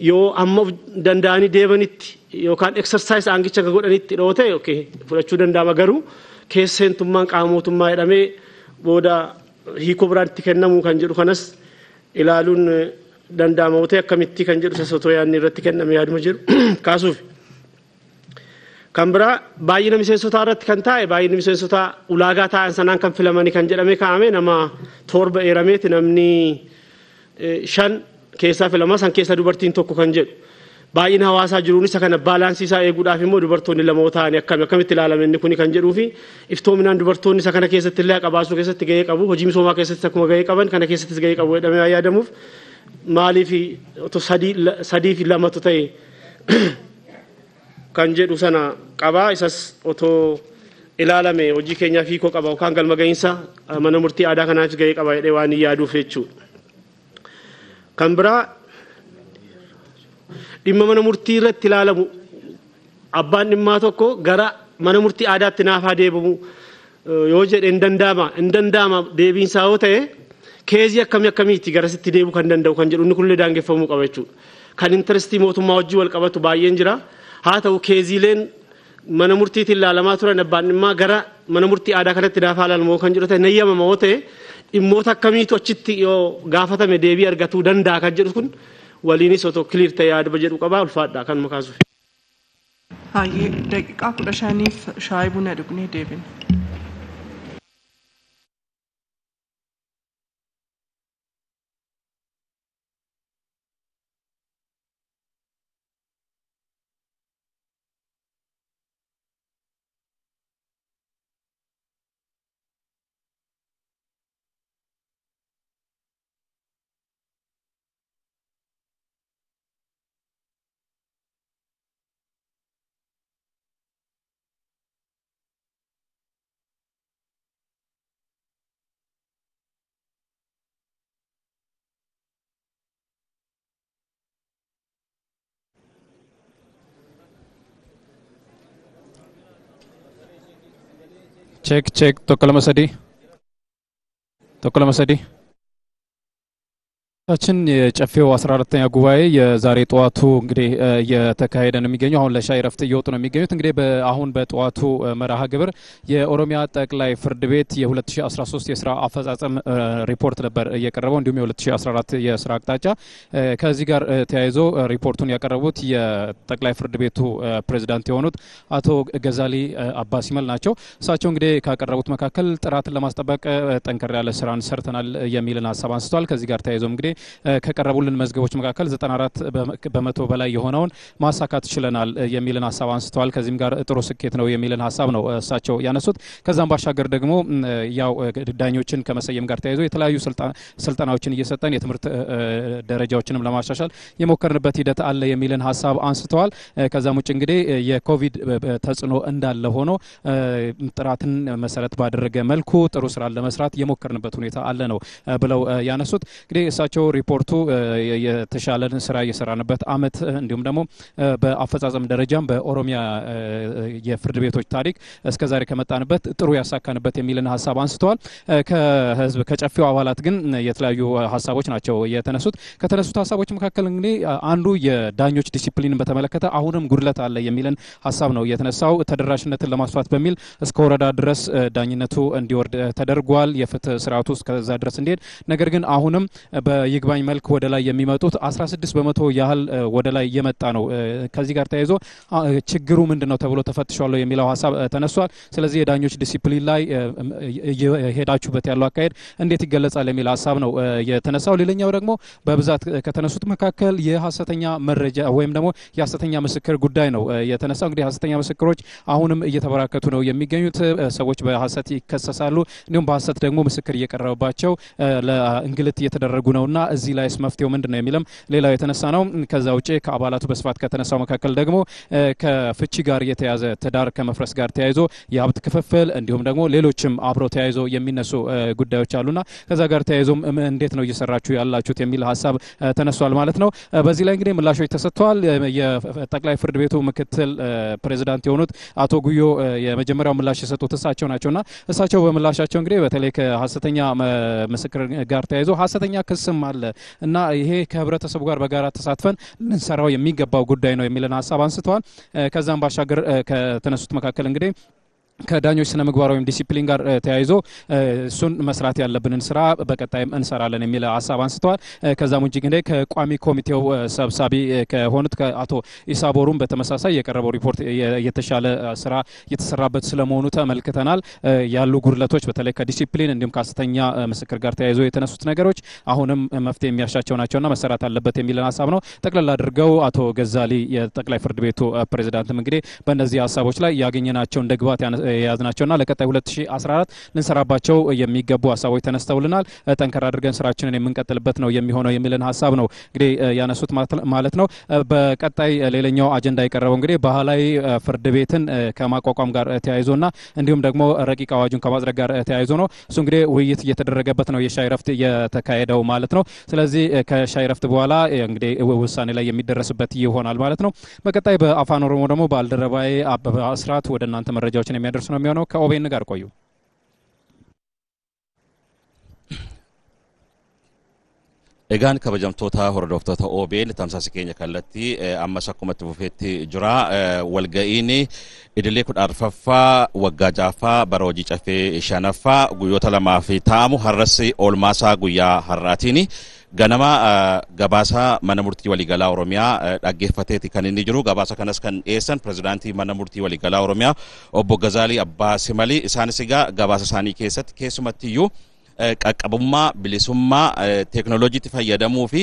yoo amma danda'anii deemanitti yookaan exercise aangicha godhanitti dhoote okay fudhachuu danda'ama garuu keessa seentummaan qaama mootummaa jedhamee booda hiikoo biraatti kennamuu kan jedhu kanas ilaaluun danda'ama ta'e akkamitti kan jedhu sasotoo yaadni irratti kenname yaaduma jedhu kaasuuf. Kan biraa baay'ina miseensotaa irratti kan taa'e baay'inni miseensotaa ulaagaa taa'an sanaan kan filamanii kan jedhame kaa'ame nama 7 eerameeti namni 5 keessaa filama san keessa dubartiin tokko kan jedhu. baay'ina hawaasaa jiruun isa kana baalaansii isaa eeguudhaaf immoo dubartoonni lama ta'anii akkamitti ilaalame inni kuni kan jedhuu fi iftoominaan dubartoonni isa kana keessatti illee qabaasuu keessatti gahee qabu hojii misoomaa keessatti akkuma gahee qaban kana keessattis gahee qabu jedhamee yaadamuuf maaliif otoo sadii fi lamatu ta'e kan jedhu sana qabaa isas otoo ilaalame hojii keenyaa fiikoo qaba yookaan galma gahiinsa mana murtii aadaa kanaaf gahee qaba jedhee waan yaaduuf jechuudha. Kan biraa dhimma mana murtii irratti ilaalamu abbaan dhimmaa tokko gara mana murtii aadaatti naaf haa deebi'u yoo jedhe hin danda'ama deebiinsaa yoo ta'e keezii akkamitti garasitti deebi'uu kan danda'u kan jedhu inni kunillee daangeffamuu qaba jechuudha. Kan intarestii mootummaa wajjin wal qabatu baay'een jira. Haa ta'u keeziileen mana murtiitiin ilaalamaa turan abbaan dhimmaa gara mana murtii aadaa kanatti naaf haa ilaalamu kan jedhu ta'e nayyamama yoo ta'e dhimmoota akkamiitu achitti yoo gaafatame deebii argatuu danda'a kan jedhu kun waliinis otoo kiliir ta'e yaada jedhu qabaa ulfaadhaa kan makaasuuf. Hayyee daqiiqaa 15f shaayii buna dhugnee deebina. Cek tokko lama sadii ታችን የጨፌው 14ኛ ጉባኤ የዛሬ ጧቱ እንግዲህ የተካሄደ ነው የሚገኘው አሁን ለሻይ ረፍት እየወጡ ነው የሚገኙት እንግዲህ አሁን በጧቱ መርሃ ግብር የኦሮሚያ ጠቅላይ ፍርድ ቤት የ2013 የሥራ አፈጻጸም ሪፖርት ነበር እየቀረበው እንዲሁም የ2014 የሥራ አቅጣጫ ከዚህ ጋር ተያይዞ ሪፖርቱን ያቀረቡት የጠቅላይ ፍርድ ቤቱ ፕሬዝዳንት የሆኑት አቶ ገዛሊ አባሲመል ናቸው እሳቸው እንግዲህ ካቀረቡት መካከል ጥራትን ለማስጠበቅ ጠንከር ያለ ስራን ሰርተናል የሚልን ሐሳብ አንስተዋል ከዚህ ጋር ተያይዞ እንግዲህ ከቀረቡልን መዝገቦች መካከል 94 በመቶ በላይ የሆነውን ማሳካት ችለናል የሚልን ሐሳብ አንስተዋል ከዚህም ጋር ጥሩ ስኬት ነው የሚልን ሐሳብ ነው እሳቸው ያነሱት ከዛም ባሻገር ደግሞ ያው ዳኞችን ከመሰየም ጋር ተያይዞ የተለያዩ ስልጣናዎችን እየሰጠን የትምህርት ደረጃዎችንም ለማሻሻል የሞከርንበት ሂደት አለ የሚልን ሐሳብ አንስተዋል ከዛም ውጭ እንግዲህ የኮቪድ ተጽዕኖ እንዳለ ሆኖ ጥራትን መሰረት ባደረገ መልኩ ጥሩ ስራ ለመስራት የሞከርንበት ሁኔታ አለ ነው ብለው ያነሱት እንግዲህ እሳቸው ሪፖርቱ የተሻለን ስራ እየሰራንበት አመት እንዲሁም ደግሞ በአፈጻጸም ደረጃም በኦሮሚያ የፍርድ ቤቶች ታሪክ እስከዛሬ ከመጣንበት ጥሩ ያሳካንበት የሚልን ሐሳብ አንስተዋል ከህዝብ ከጨፌው አባላት ግን የተለያዩ ሐሳቦች ናቸው የተነሱት ከተነሱት ሐሳቦች መካከል እንግዲህ አንዱ የዳኞች ዲሲፕሊን በተመለከተ አሁንም ጉድለት አለ የሚልን ሐሳብ ነው የተነሳው ተደራሽነትን ለማስፋት በሚል እስከ ወረዳ ድረስ ዳኝነቱ እንዲወርድ ተደርጓል የፍትህ ስርዓቱ እስከዛ ድረስ እንዲሄድ ነገር ግን አሁንም በይግባኝ መልክ ወደ ላይ የሚመጡት 16 በመቶ ያህል ወደ ላይ እየመጣ ነው ከዚህ ጋር ተያይዞ ችግሩ ምንድነው ተብሎ ተፈትሿል የሚለው ሐሳብ ተነሷል ስለዚህ የዳኞች ዲሲፕሊን ላይ ሄዳችሁበት ያለው አካሄድ እንዴት ይገለጻል የሚል ሐሳብ ነው የተነሳው ሌላኛው ደግሞ በብዛት ከተነሱት መካከል የሐሰተኛ መረጃ ወይም ደግሞ የሐሰተኛ ምስክር ጉዳይ ነው የተነሳው እንግዲህ ሐሰተኛ ምስክሮች አሁንም እየተበራከቱ ነው የሚገኙት ሰዎች በሐሰት ይከሰሳሉ እንዲሁም በሐሰት ደግሞ ምስክር እየቀረበባቸው ለእንግልት እየተደረጉ ነውና እዚህ ላይ መፍትሄው ምንድነው የሚለም ሌላው የተነሳ ነው ከዛ ውጪ ከአባላቱ በስፋት ከተነሳው መካከል ደግሞ ከፍቺ ጋር የተያዘ ትዳር ከመፍረስ ጋር ተያይዞ የሀብት ክፍፍል እንዲሁም ደግሞ ሌሎችም አብሮ ተያይዞ የሚነሱ ጉዳዮች አሉና ከዛ ጋር ተያይዞ እንዴት ነው እየሰራችሁ ያላችሁት የሚል ሐሳብ ተነስቷል ማለት ነው በዚህ ላይ እንግዲህ ምላሾች ተሰጥተዋል የጠቅላይ ፍርድ ቤቱ ምክትል ፕሬዝዳንት የሆኑት አቶ ጉዮ የመጀመሪያው ምላሽ የሰጡት እሳቸው ናቸውና እሳቸው በምላሻቸው እንግዲህ በተለይ ከሐሰተኛ ምስክር ጋር ተያይዞ ሐሰተኛ ክስም አለ እና ይሄ ከህብረተሰቡ ጋር በጋራ ተሳትፈን ልንሰራው የሚገባው ጉዳይ ነው የሚልን ሐሳብ አንስተዋል ከዛም ባሻገር ከተነሱት መካከል እንግዲህ ከዳኞች ስነ ምግባር ወይም ዲሲፕሊን ጋር ተያይዞ እሱን መስራት ያለብንን ስራ በቀጣይም እንሰራለን የሚል ሀሳብ አንስተዋል። ከዛም ውጪ ግን ከቋሚ ኮሚቴው ሰብሳቢ ከሆኑት ከአቶ ኢሳቦሩም በተመሳሳይ የቀረበው ሪፖርት የተሻለ ስራ የተሰራበት ስለመሆኑ ተመልክተናል። ያሉ ጉድለቶች በተለይ ከዲሲፕሊን እንዲሁም ከሐሰተኛ ምስክር ጋር ተያይዞ የተነሱት ነገሮች አሁንም መፍትሄ የሚያሻቸው ናቸውና መሰራት አለበት የሚልን ሀሳብ ነው ጠቅላላ አድርገው አቶ ገዛሊ የጠቅላይ ፍርድ ቤቱ ፕሬዝዳንትም እንግዲህ በእነዚህ ሀሳቦች ላይ ያገኘናቸውን ደግባት ያዝናቸውና ለቀጣይ 2014 ልንሰራባቸው የሚገቡ ሀሳቦች ተነስተውልናል። ጠንከር አድርገን ስራችንን የምንቀጥልበት ነው የሚሆነው የሚልን ሀሳብ ነው እንግዲህ ያነሱት ማለት ነው። በቀጣይ ሌላኛው አጀንዳ የቀረበው እንግዲህ ባህላዊ ፍርድ ቤትን ከማቋቋም ጋር ተያይዞና እንዲሁም ደግሞ ረቂቅ አዋጁን ከማጽደቅ ጋር ተያይዞ ነው። እሱ እንግዲህ ውይይት እየተደረገበት ነው የሻይ ረፍት እየተካሄደው ማለት ነው። ስለዚህ ከሻይ ረፍት በኋላ እንግዲህ ውሳኔ ላይ የሚደረስበት ይሆናል ማለት ነው። በቀጣይ በአፋን ኦሮሞ ደግሞ ባልደረባዬ አበበ አስራት ወደ እናንተ መረጃዎችን የሚያደርሱ ነው የሚሆነው። ከኦቤን ጋር ቆዩ። Egaan kabajamtoota hordoftoota OBN tamsaasa keenya kallattii ammas akkumatti fufeetti jira. Walga'iin idilee 14ffaa waggaa 6ffaa bara hojii caffee 5ffaa guyyoota 2 ta'amu har'as oolmaasaa guyyaa har'aatiin ganama gabaasa mana murtii waliigalaa Oromiyaa dhaggeeffateeti kan inni jiru. Gabaasa kanas kan dhiyeessan pirezidaantii mana murtii waliigalaa Oromiyaa obbo Gazaalii Abbaa Simalii. Isaanis egaa gabaasa isaanii keessatti keessumattiyyuu qaqqabummaa bilisummaa teeknooloojiitti fayyadamuu fi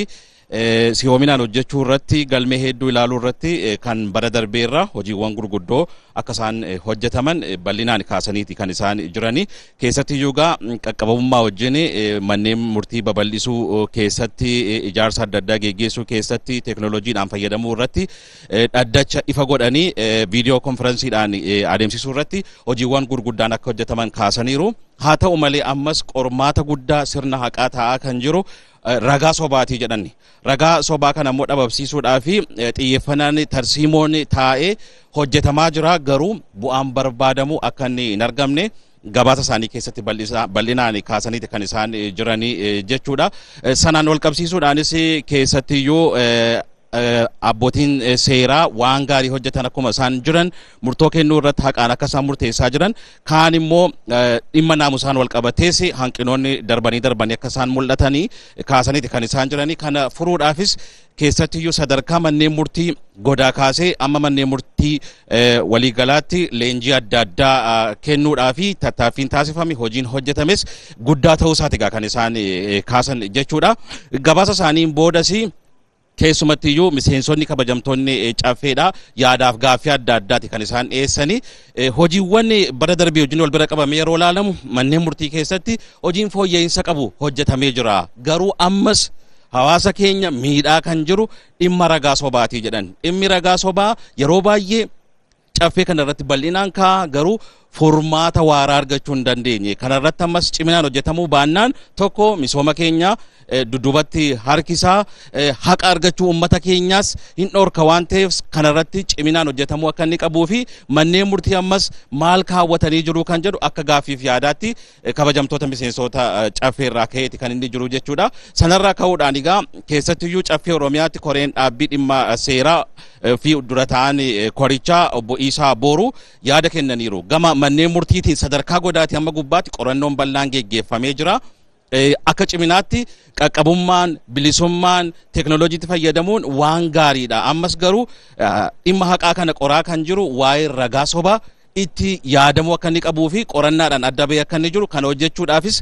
sihoominaan hojjechuu irratti galmee hedduu ilaaluu irratti kan bara darbeerra hojiiwwan gurguddoo akka isaan hojjetaman bal'inaan kaasaniiti kan isaan jiranii. Keessatti iyyuugaa qaqqabummaa wajjin manneen murtii babal'isuu keessatti ijaarsa adda addaa geggeessuu keessatti teeknooloojiidhaan fayyadamuu irratti dhaddacha ifa godhanii viidiyoo konferensiidhaan adeemsisuu irratti hojiiwwan gurguddaan akka hojjetaman kaasaniiru. Haa ta'u malee ammas qormaata guddaa sirna haqaa ta'aa kan jiru ragaa sobaatii jedhanni. Ragaa sobaa kana immoo dhabamsiisuudhaa fi xiyyeeffannaan tarsiimoon taa'ee hojjetamaa jira. Garuu bu'aan barbaadamu akka inni hin argamne gabaasa isaanii keessatti bal'inaan kaasaniiti kan isaan jiranii jechuudha. Sanaan wal qabsiisuudhaanis keessattiyyuu abbootiin seeraa waan gaarii hojjetan akkuma isaan jiran murtoo kennuu irratti haqaan akka isaan murteessaa jiran kaan immoo dhimma naamusaan wal qabatees hanqinoonni darbanii akka isaan mul'atanii kaasaniiti kan isaan jiranii. Kana furuudhaafis keessattiyyuu sadarkaa manneen murtii godaa kaasee amma manneen murtii waliigalaatti leenjii adda addaa kennuudhaa fi tattaaffiin taasifame hojiin hojjetames guddaa ta'uu isaati kan isaan kaasan jechuudha. Gabaasa isaaniin boodas keessumattiyyuu miseensonni kabajamtoonni caffeedha yaadaaf gaaffii adda addaati kan isaan dhiyeessanii. Hojiiwwan bara darbee wajjin wal bira qabamee yeroo ilaalamu manneen murtii keessatti hojiin fooyya'insa qabu hojjetamee jira. Garuu ammas hawaasa keenya miidhaa kan jiru dhimma ragaa sobaatii jedhan. Dhimmi ragaa sobaa yeroo baay'ee caffee kana irratti bal'inaan ka'a garuu furmaata waaraa argachuu hin dandeenye. Kana irratti ammas ciminaan hojjetamuu baannaan tokko misooma keenya dudubatti harkisaa haqa argachuu uummata keenyaas hin dhorka waan ta'eef kana irratti ciminaan hojjetamuu akka inni qabuu fi manneen murtii ammas maal kaawwatanii jiru kan jedhu akka gaaffiif yaadaatti kabajamtoota miseensota caffee irraa ka'eeti kan inni jiru jechuudha. Sanarraa ka'uudhaan egaa keessattiyyuu caffee Oromiyaatti koreen dhaabbii dhimma seeraa fi dura ta'an korichaa obbo Isaa Booruu yaada kennaniiru. Gama manneen murtiitiin sadarkaa godaatii amma gubbaatti qorannoon bal'aan geggeeffamee jira. Akka ciminaatti qaqqabummaan bilisummaan teeknooloojiitti fayyadamuun waan gaariidha. Ammas garuu dhimma haqaa kana qoraa kan jiru waa'ee ragaa sobaa itti yaadamuu akka inni qabuu fi qorannaadhaan adda bahee akka inni jiru kana hojjechuudhaafis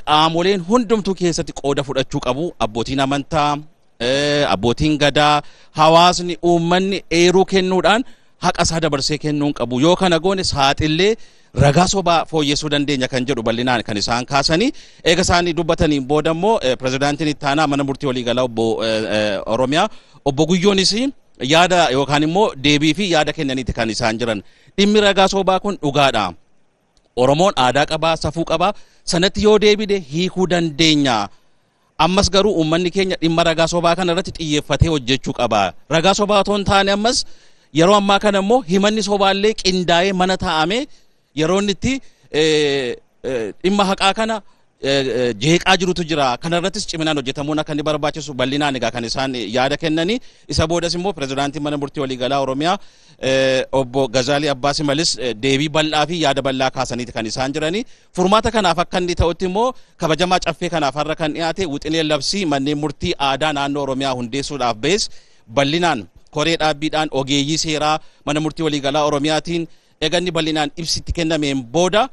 qaamoleen hundumtuu keessatti qooda fudhachuu qabu. Abbootiin amantaa, abbootiin gadaa, hawaasni, uummanni eeruu kennuudhaan haqa isaa dabarsee kennuun qabu. Yoo kana goone saaxillee ragaa sobaa fooyyessuu dandeenya kan jedhu bal'inaan kan isaan kaasanii. Eega isaanii dubbataniin booda immoo pirezidaantiin itti aanaa mana murtii waliigalaa obbo Oromiyaa obbo Guyyoonis yaada yookaan immoo deebii fi yaada kennaniiti kan isaan jiran. Dhimmi ragaa sobaa kun dhugaadha. Oromoon aadaa qabaa, safuu qabaa. Sanatti yoo deebide hiikuu dandeenya. Ammas garuu uummanni keenya dhimma ragaa sobaa kana irratti xiyyeeffatee hojjechuu qaba. Ragaa sobaa otoo hin taane ammas yeroo ammaa kana immoo himanni sobaallee qindaa'ee mana taa'amee yeroo inni itti dhimma haqaa kana jeeqaa jirutu jira kanarrattis ciminaan hojjetamuun akka inni barbaachisu bal'inaan egaa kan isaan yaada kennani isa boodas immoo pirezidaantii mana murtii waliigalaa Oromiyaa obbo Gazaalii Abbaas Malis deebii bal'aa fi yaada bal'aa kaasaniiti kan isaan jirani furmaata kanaaf akka inni ta'utti immoo kabajamaa caffee kanaaf har'a kan dhiyaate wixinee labsii manneen murtii aadaa naannoo Oromiyaa hundeessuudhaaf bees bal'inaan koree dhaabbiidhaan ogeeyyii seeraa mana murtii waliigalaa Oromiyaatiin eeganni bal'inaan ibsitti kennameen booda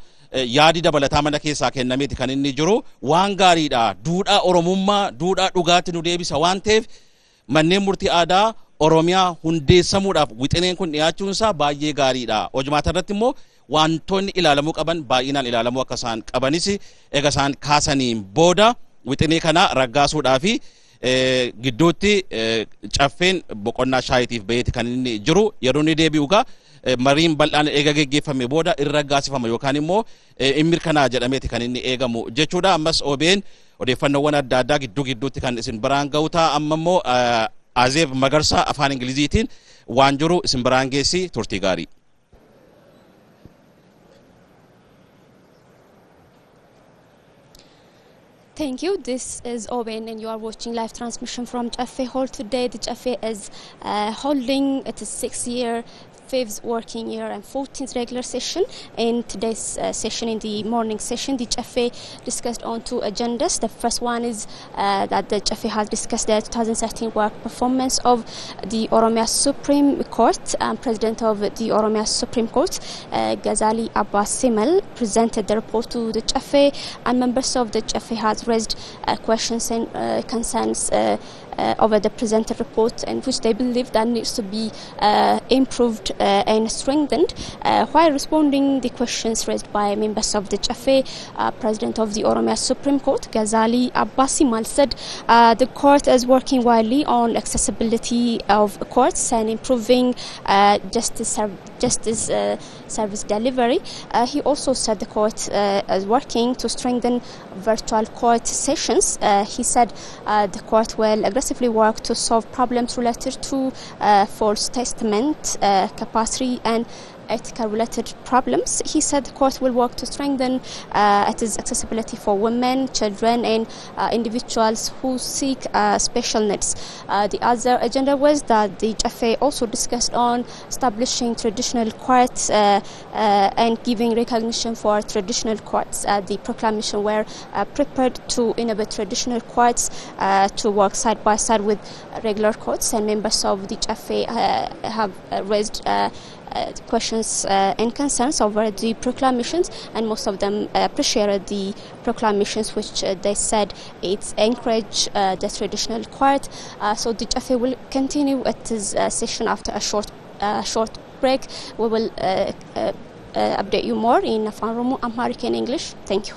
yaadi dabalataa mana keessaa kennameeti kan inni jiru waan gaariidha duudhaa oromummaa duudhaa dhugaatti nu deebisa waan ta'eef manneen murtii aadaa Oromiyaa hundeessamuudhaaf wixineen kun dhiyaachuun isaa baay'ee gaariidha hojimaata irratti immoo wantoonni ilaalamuu qaban baay'inaan ilaalamuu akka isaan qabanis eega isaan kaasaniin booda wixinee kana raggaasuudhaa fi gidduutti caffeen boqonnaa shaayitiif baheeti kan inni jiru yeroo inni deebi'ugaa mariin bal'aan eega geggeeffame booda irra raggaasifama yookaan immoo mirkanaa jedhameeti kan inni eegamu jechuudha ammas OBN odeeffannoowwan adda addaa gidduutti kan isin biraan ga'u ta'a amma immoo Azeeb Magarsaa afaan Ingiliziitiin waan jiru isin biraan geessi turtii gaarii. Thank you. This is OBN and you are watching live transmission from Café Hall today. The Café is holding its 6th-year, 5th working year and 14th regular session. In today's session, in the morning session, the Café discussed on 2 agendas. The first one is that the Café has discussed the 2013 work performance of the Oromia Supreme Court. President of the Oromia Supreme Court, Gazaalii Abbaas Simal, presented the report to the Café, and members of the Café has raised questions and concerns over the presented report, and which they believe that needs to be improved and strengthened. While responding the questions raised by members of the Café, President of the Oromia Supreme Court, Gazaalii Abbaas Simal, said the court is working widely on accessibility of courts and improving justice service delivery. He also said the court is working to strengthen virtual court sessions. He said the court will aggressively work to solve problems related to false testament, capacity and ethical related problems. He said the court will work to strengthen its accessibility for women, children and individuals who seek special needs. The other agenda was that the Café also discussed on establishing traditional courts and giving recognition for traditional courts. The proclamation were prepared to enable traditional courts to work side by side with regular courts, and members of the Café have raised questions and concerns over the proclamations, and most of them appreciated the proclamations, which they said it's encourage the traditional court. So the Café will continue its session after a short break. We will update you more in Afaan Oromoo, Amharic and English. Thank you.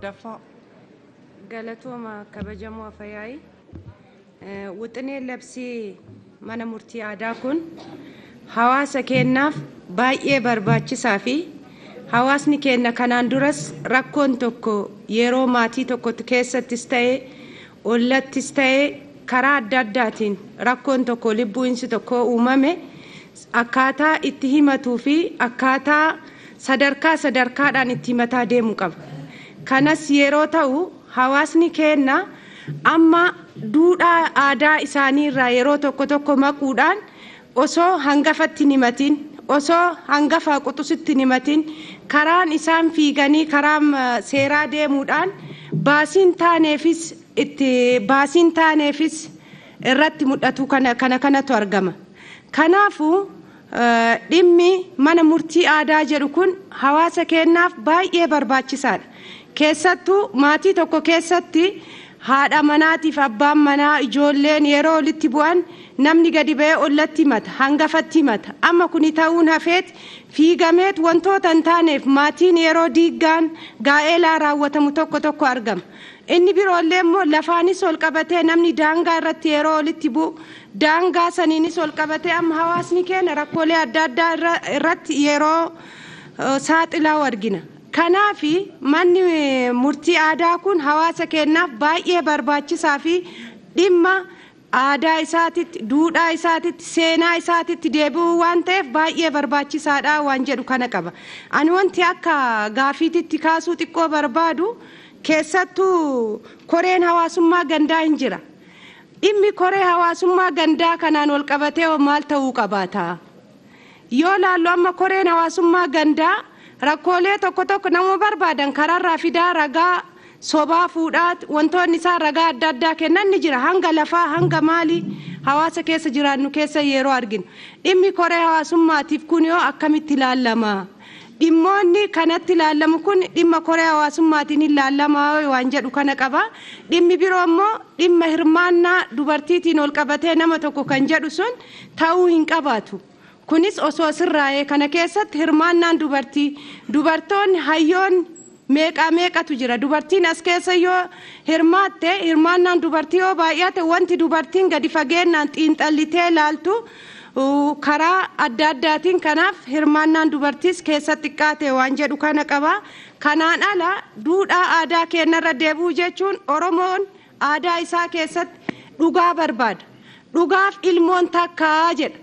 Sadaffaa. Galatooma kabajamoo afayyaa'ii. Wixineen labsii mana murtii aadaa kun hawaasa keenyaaf baay'ee barbaachisaa fi hawaasni keenya kanaan duras rakkoon tokko yeroo maatii tokko keessattis ta'ee ollattis ta'ee karaa adda addaatiin rakkoon tokko lubbuunsi tokko uumame akkaataa itti himatuu fi akkaataa sadarkaadhaan itti himataa deemuu qaba. Kanas yeroo ta'u hawaasni keenya amma duudhaa aadaa isaanii irraa yeroo tokko maquudhaan osoo hangafatti himatiin osoo hangafa quxusitti himatiin karaan isaan fiiganii karaa seeraa deemuudhaan baasiin taaneefis irratti mul'atu kanatu argama. Kanaafuu dhimmi mana murtii aadaa jedhu kun hawaasa keenyaaf baay'ee barbaachisaadha. Keessattuu maatii tokko keessatti haadha manaatiif abbaan manaa ijoolleen yeroo walitti bu'an namni gadi ba'ee ollatti himata hangafatti himata amma kuni ta'uun hafeet fiigameet wantoota hin taaneef maatiin yeroo diiggaan gaa'elaa raawwatamu tokko argama. Inni biroollee immoo lafaanis ol qabatee namni daangaa irratti yeroo walitti bu'u daangaa saniinis ol qabatee amma hawaasni keenya rakkoolee adda addaa irratti yeroo saaxilaa argina. Kanaafi manni murtii aadaa kun hawaasa keenyaaf baay'ee barbaachisaa fi dhimma aadaa isaatitti duudhaa isaatitti seenaa isaatitti deebi'uu waan ta'eef baay'ee barbaachisaadha waan jedhu kana qaba. Ani wanti akka gaafiititti kaasuu xiqqoo barbaadu keessattuu koreen hawaasummaa gandaa hin jira. Dhimmi koree hawaasummaa gandaa kanaan wal qabatee maal ta'uu qabaata? Yoo laallu amma koreen hawaasummaa gandaa rakkoolee tokko nama barbaadan karaarraa fidaa ragaa sobaa fuudhaat wantoonni isaa ragaa adda addaa kennan ni jira hanga lafaa hanga maalii hawaasa keessa jiraannu keessa yeroo arginu. Dhimmi koree hawaasummaatiif kun yoo akkamitti ilaallama? Dhimmoonni kanatti ilaallamu kun dhimma koree hawaasummaatiin ilaallama waan jedhu kana qaba. Dhimmi biroo immoo dhimma hirmaannaa dubartiitiin ol qabatee nama tokko kan jedhu sun ta'uu hin qabaatu. Kunis osoo sirraa'ee kana keessatti hirmaannaan dubartoonni hayyoon meeqatu jira. Dubartiin as keessa yoo hirmaatte hirmaannaan dubartii yoo baay'ate wanti dubartiin gadi fageenyaan xiinxallitee ilaaltu karaa adda addaatiin kanaaf hirmaannaan dubartiis keessatti xiqqaate waan jedhu kana qaba. Kanaan ala duudhaa aadaa keenyarra deebi'uu jechuun Oromoon aadaa isaa keessatti dhugaa barbaada. Dhugaaf ilmoon takkaa jedha.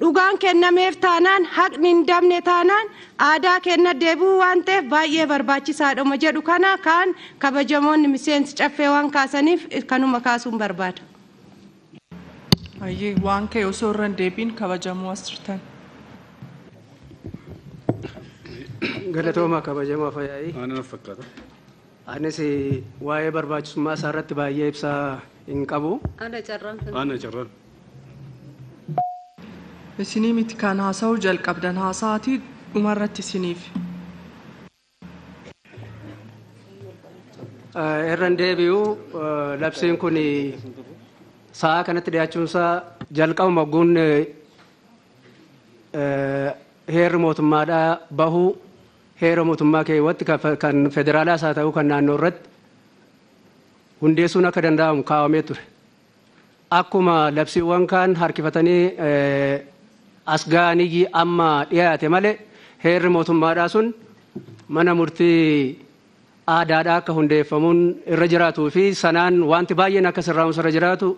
Dhugaan kennameef taanaan haqni hin dabne taanaan aadaa keenya deebi'uu waan ta'eef baay'ee barbaachisaadha jedhu kana kan kabajamoonni miseensi caffee waan kaasaniif kanuma kaasuun barbaada. Ayyee waan ka'e osoo irra hin deebiin kabajamoo as jirtan. Galatooma kabajamoo afayyaa'ii. Aannan fakkaata. Anis waa'ee barbaachisummaa isaa irratti baay'ee ibsaa hin qabu. Ana carraan. Isinii miti kan haasa'uu jalqabdan haasa'aatii dhumarratti isiniif. Irran deebi'u labsiin kun sa'a kanatti dhiyaachuunsaa jalqabuma guun heerri mootummaadhaa bahuu heera mootummaa keewwatti kan federaalaas haa ta'u kan naannoo irratti hundeessuun akka danda'amu kaawwamee ture. Akkuma labsiiwwan kaan harkifatanii as ga'anii amma dhiyaate malee heerri mootummaadhaa sun mana murtii aadaadhaa akka hundeeffamuun irra jiraatuu fi sanaan wanti baay'een akka sirraa'uun irra jiraatu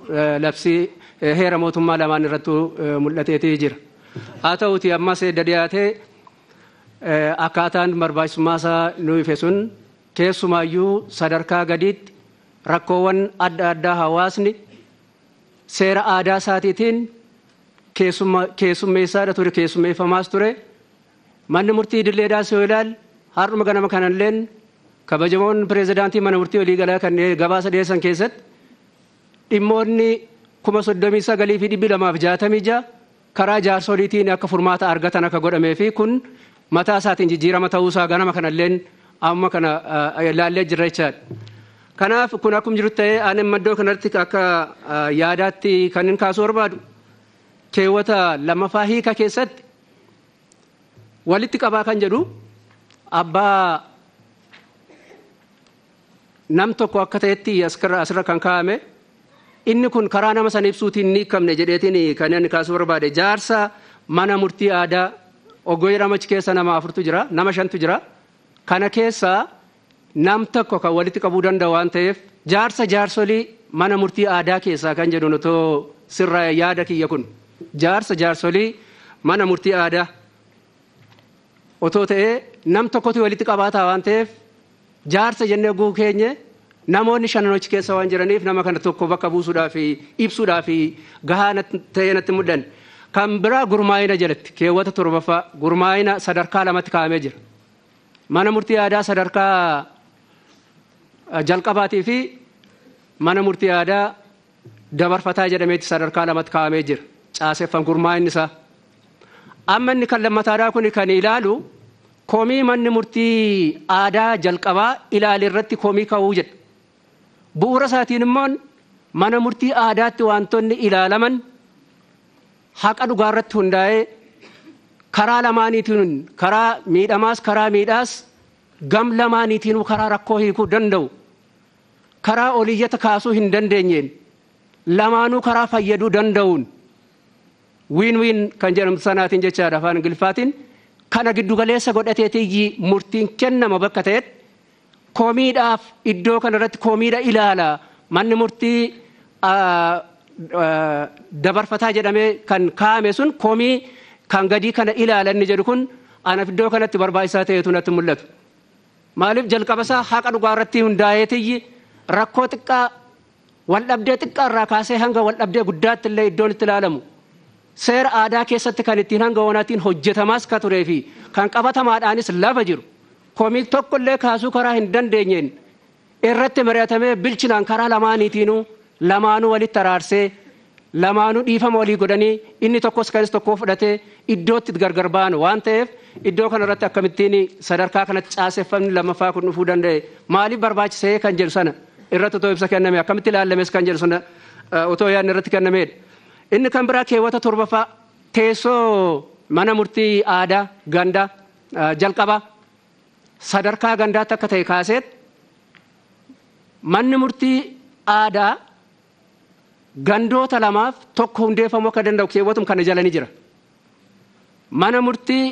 labsii heera mootummaa lamaan irratti mul'ateetii jira. Haa ta'uuti ammas edda dhiyaatee akkaataan barbaachisummaa isaa nu ife sun keessumaayyuu sadarkaa gadiitti rakkoowwan adda addaa hawaasni seera aadaa isaatiitiin keessummeessaadha ture keessummeeffamaas ture manni murtii idileedhaas yoo ilaalu har'uma ganama kanalleen kabajamoon pireezidaantii mana murtii waliigalaa kan gabaasa dhiyeessan keessatti dhimmoonni 39,266 karaa jaarsoliitiin akka furmaata argatan akka godhamee fi kun mataa isaatiin jijjiirama ta'uusaa ganama kanalleen amma kana ilaallee jirra jechaadha. Kanaaf kun akkuma jiru ta'ee ani maddoo kanatti akka yaadaatti kan hin kaasuu barbaadu keewwata lammaffaa hiika keessatti walitti qabaa kan jedhu abbaa nam tokko akka ta'etti asirra kan kaa'ame inni kun karaa nama san ibsuutiin ni hiikamne jedheetiin kan inni kaasuu barbaade jaarsa mana murtii aadaa oggoo jedhamachi keessa nama 4tu jira nama 5tu jira kana keessa nam tokko kan walitti qabuu danda'u waan ta'eef jaarsolii mana murtii aadaa keessaa kan jedhu otoo sirra yaada kiyya kun jaarsolii mana murtii aadaa otoo ta'ee nam tokkotu walitti qabaataa waan ta'eef jaarsa jennee guu keenye namoonni shananochi keessa waan jiraniif nama kana tokko bakka buusuudhaa fi ibsuudhaa fi gahaa ta'ee natti mul'an. Kan biraa gurmaa'ina jalatti keewwata 7ffaa gurmaa'ina sadarkaa 2tti kaa'amee jira. Mana murtii aadaa sadarkaa jalqabaatii fi mana murtii aadaa dabarfataa jedhameetti sadarkaa 2tti kaa'amee jira. Caaseffan gurmaa'inni isaa. Amma inni kan lammataadhaa kun kan ilaalu komii manni murtii aadaa jalqabaa ilaale irratti komii ka'uu jedha. Bu'uura isaatiin immoo mana murtii aadaatti wantoonni ilaalaman haqa dhugaa irratti hundaa'ee karaa lamaaniitiin karaa miidhamaas karaa miidhaas gam lamaaniitiin karaa rakkoo hiikuu danda'u karaa oliyyata kaasuu hin dandeenyeen lamaanuu karaa fayyaduu danda'uun wiin kan jedhamu sanaatiin jechaadha afaan Ingiliffaatiin kana giddugaleessa godhateetii murtiin kennama bakka ta'etti komiidhaaf iddoo kanarratti komiidha ilaala manni murtii dabarfataa jedhamee kan kaa'ame sun komii kan gadii kana ilaalanni jedhu kun anaaf iddoo kanatti barbaachisaa ta'etu natti mul'atu. Maaliif jalqabasaa haqa dhugaa irratti hundaa'eetii rakkoo xiqqaa waldhabdee xiqqaa irraa kaasee hanga waldhabdee guddaatti illee iddoon itti ilaalamu. Seera aadaa keessatti kan ittiin hanga wanaatiin hojjetamaas ka turee fi kan qabatamaadhaanis lafa jiru. Komii tokko illee kaasuu karaa hin dandeenyeen irratti mari'atamee bilchinaan karaa lamaaniitiinuu lamaanuu walitti araarsee lamaanuu dhiifama walii godhanii inni tokkos kanis tokkoo fudhatee iddootti gargar ba'an waan ta'eef iddoo kanarratti akkamittiin sadarkaa kanatti caaseffamni lammaffaa kun dhufuu danda'e maaliif barbaachisee kan jedhu sana irratti otoo ibsa kenname akkamitti ilaalames kan jedhu sana otoo yaadni irratti kennameedha. Inni kan biraa keewwata 7ffaa teessoo mana murtii aadaa gandaa jalqabaa sadarkaa gandaatti akka ta'e kaaseet manni murtii aadaa gandoota lamaaf tokko hundeeffamuu akka danda'u keewwatum kana jalanii jira. Mana murtii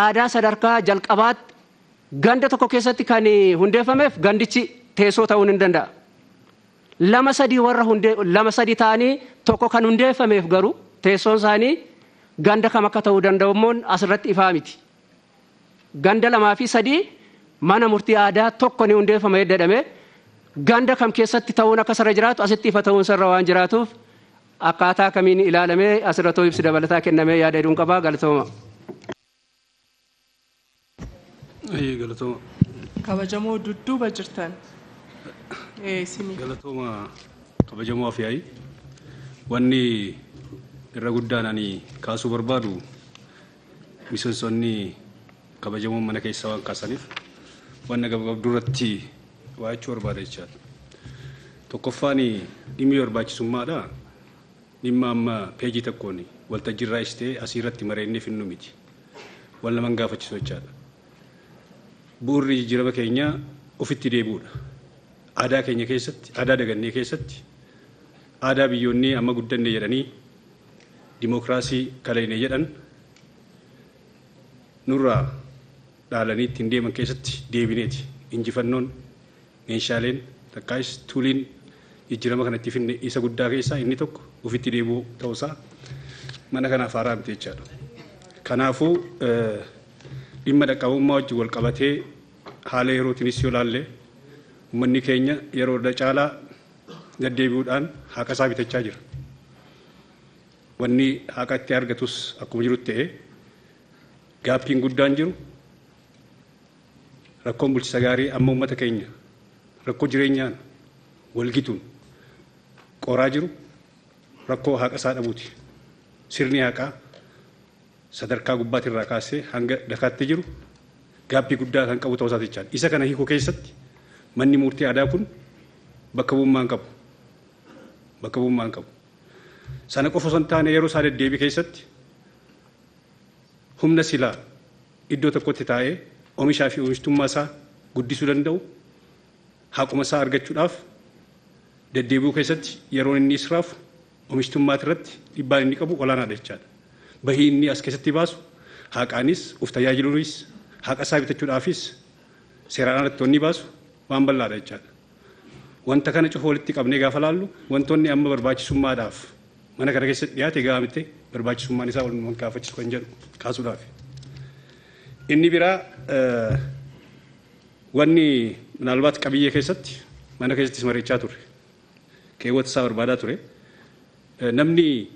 aadaa sadarkaa jalqabaatti ganda tokko keessatti kan hundeeffameef gandichi teessoo ta'uu hin danda'a. Lama sadii ta'anii tokko kan hundeeffameef garuu teessoon isaanii ganda kam akka ta'uu danda'u immoo asirratti ifaa miti. Ganda 2 fi 3 mana murtii aadaa tokko ni hundeeffama jedhamee ganda kam keessatti ta'uun akka sarara jiraatu asitti ifa ta'uun sarara waan jiraatuuf akkaataa kamiin ilaalamee asirratti ibsi dabalataa kennamee yaada hedduun qabaa galatooma. Kabajamoo dudduuba jirtan. Galatooma kabajamoo afyaa'ii wanni irra guddaan ani kaasuu barbaadu miseensonni kabajamoo mana keessaa waan kaasaniif wanna gabagabduu irratti waa jechuu barbaada jechaadha. Tokkoffaan dhimmi barbaachisummaadha. Dhimma amma peejii tokkoon waltajjii irraa istee asii irratti mareennee finnu miti. Wal naman gaafachiisu jechaadha. Bu'uurri jijjiirama keenya ofitti deebi'uudha. Aadaa keenya keessatti, aadaa dagannee keessatti, aadaa biyyoonni amma guddanne jedhanii dimookiraasii kaleene jedhan nurraa dhaalanii ittiin deeman keessatti deebineeti. Injifannoon meeshaaleen takkaayis tuuliin jijjiirama kanatti finne isa guddaa keessaa inni tokko ofitti deebi'uu ta'uusaa mana kanaaf haaraa miti jechaadha. Kanaafuu dhimma dhaqqabummaa wajjin wal qabatee haala yerootiinis yoo ilaalle uummanni keenya yeroo caalaa gaddeebi'uudhaan haqa isaa bitachaa jira. Wanni haqa itti argatus akkuma jirutti ta'ee gaaffiin guddaan jiru rakkoon bulchiinsa gaarii amma uummata keenya rakkoo jireenyaan walgituun qoraa jiru rakkoo haqa isaa dhabuuti. Sirni haqaa sadarkaa gubbaatti irraa kaasee hanga dakaatti jiru gaaffii guddaa kan qabu ta'uu isaati. Isa kana hiikuu keessatti manni murtii aadaa kun bakka bu'ummaa hin qabu. Bakka bu'ummaa hin qabu. Sana qofa osoo hin taane yeroo isaa deddeebii keessatti humna silaa iddoo tokkotti taa'ee oomishaa fi oomishtummaa isaa guddisuu danda'u haquma isaa argachuudhaaf deddeebi'uu keessatti yeroon inni israaf oomishtummaa irratti dhiibbaan inni qabu olaanaadha jechaadha. Bahii inni as keessatti baasu haqaanis uf tajaajiluunis haqa isaa bitachuudhaafis seeraan alatti wanni baasu waan bal'aadha jechaadha. Wanta kana cufa walitti qabnee gaafa laallu wantoonni amma barbaachisummaadhaaf mana kana keessatti dhiyaate gahaa miti barbaachisummaan isaa wal kaafachiisu kan jedhu kaasuudhaaf. Inni biraa wanni minaalbaat qabiyyee keessatti mana keessattis mari'achaa ture. Keewwata isaa barbaadaa ture. Namni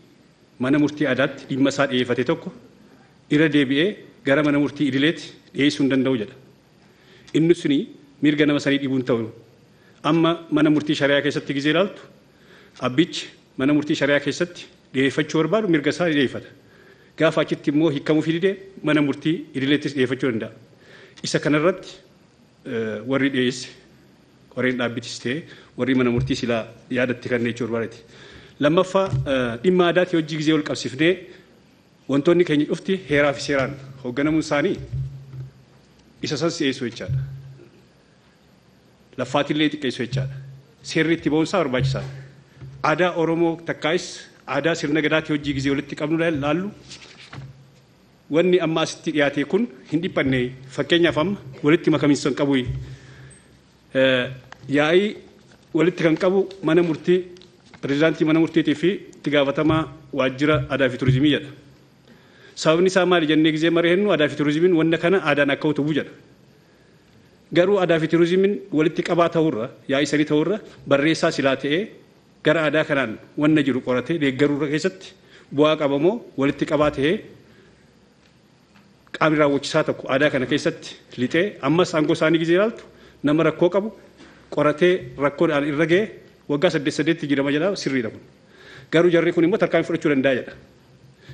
mana murtii aadaatti dhimma isaa dhiyeeffate tokko irra deebi'ee gara mana murtii idileetti dhiyeessuu hin danda'u jedha. Inni suni mirga nama sanii dhibuun ta'u. Amma mana murtii shari'aa keessatti gizee ilaaltu abbichi mana murtii shari'aa keessatti dhiyeeffachuu barbaadu mirga isaa dhiyeeffata. Gaafa achitti immoo hiikamuu fidee mana murtii idileettis dhiyeeffachuu danda'a. Isa kanarratti warri dhiyeesse qoreen dhaabbitis ta'e warri mana murtii silaa yaadatti kan jechuu barbaadati. Lammaffaa dhimma aadaatii hojii gizee ol qabsiifnee wantoonni keenya dhufti heeraa fi seeraan hoogganamuun isaanii isa san si'eessu jechaadha. Laffaatillee xiqqeessu jechaadha. Seerri itti ba'uunsaa barbaachisaadha. Aadaa Oromoo takkaayis aadaa sirna gadaatii hojii gizee walitti qabnu laallu wanni amma asitti dhiyaate kun hin dhiphanne fakkeenyaaf amma walitti makamiinsa hin qabu. Yaa'ii walitti kan qabu mana murtii pirezidaantii mana murtiitii fi itti gaafatamaa waajjira aadaa fi turizimii jedha. Sababni isaa maali jennee gizee mari'annu aadaa fi turizimiin wanta kana aadaan akka utubu jedha. Garuu aadaa fi turizimiin walitti qabaa ta'urra yaa'ii sanii ta'urra barreessaa silaa ta'ee gara aadaa kanaan wanna jiru qoratee deeggaruurra keessatti bu'aa qabamoo walitti qabaa ta'ee qaamni raawwachisaa tokko aadaa kana keessatti lixee ammas aangoo isaanii gizee ilaaltu nama rakkoo qabu qoratee rakkoodhaan irra ga'ee waggaa 8 jedhama jedha sirriidha kun. Garuu jarri kun immoo tarkaanfii fudhachuu danda'a jedha.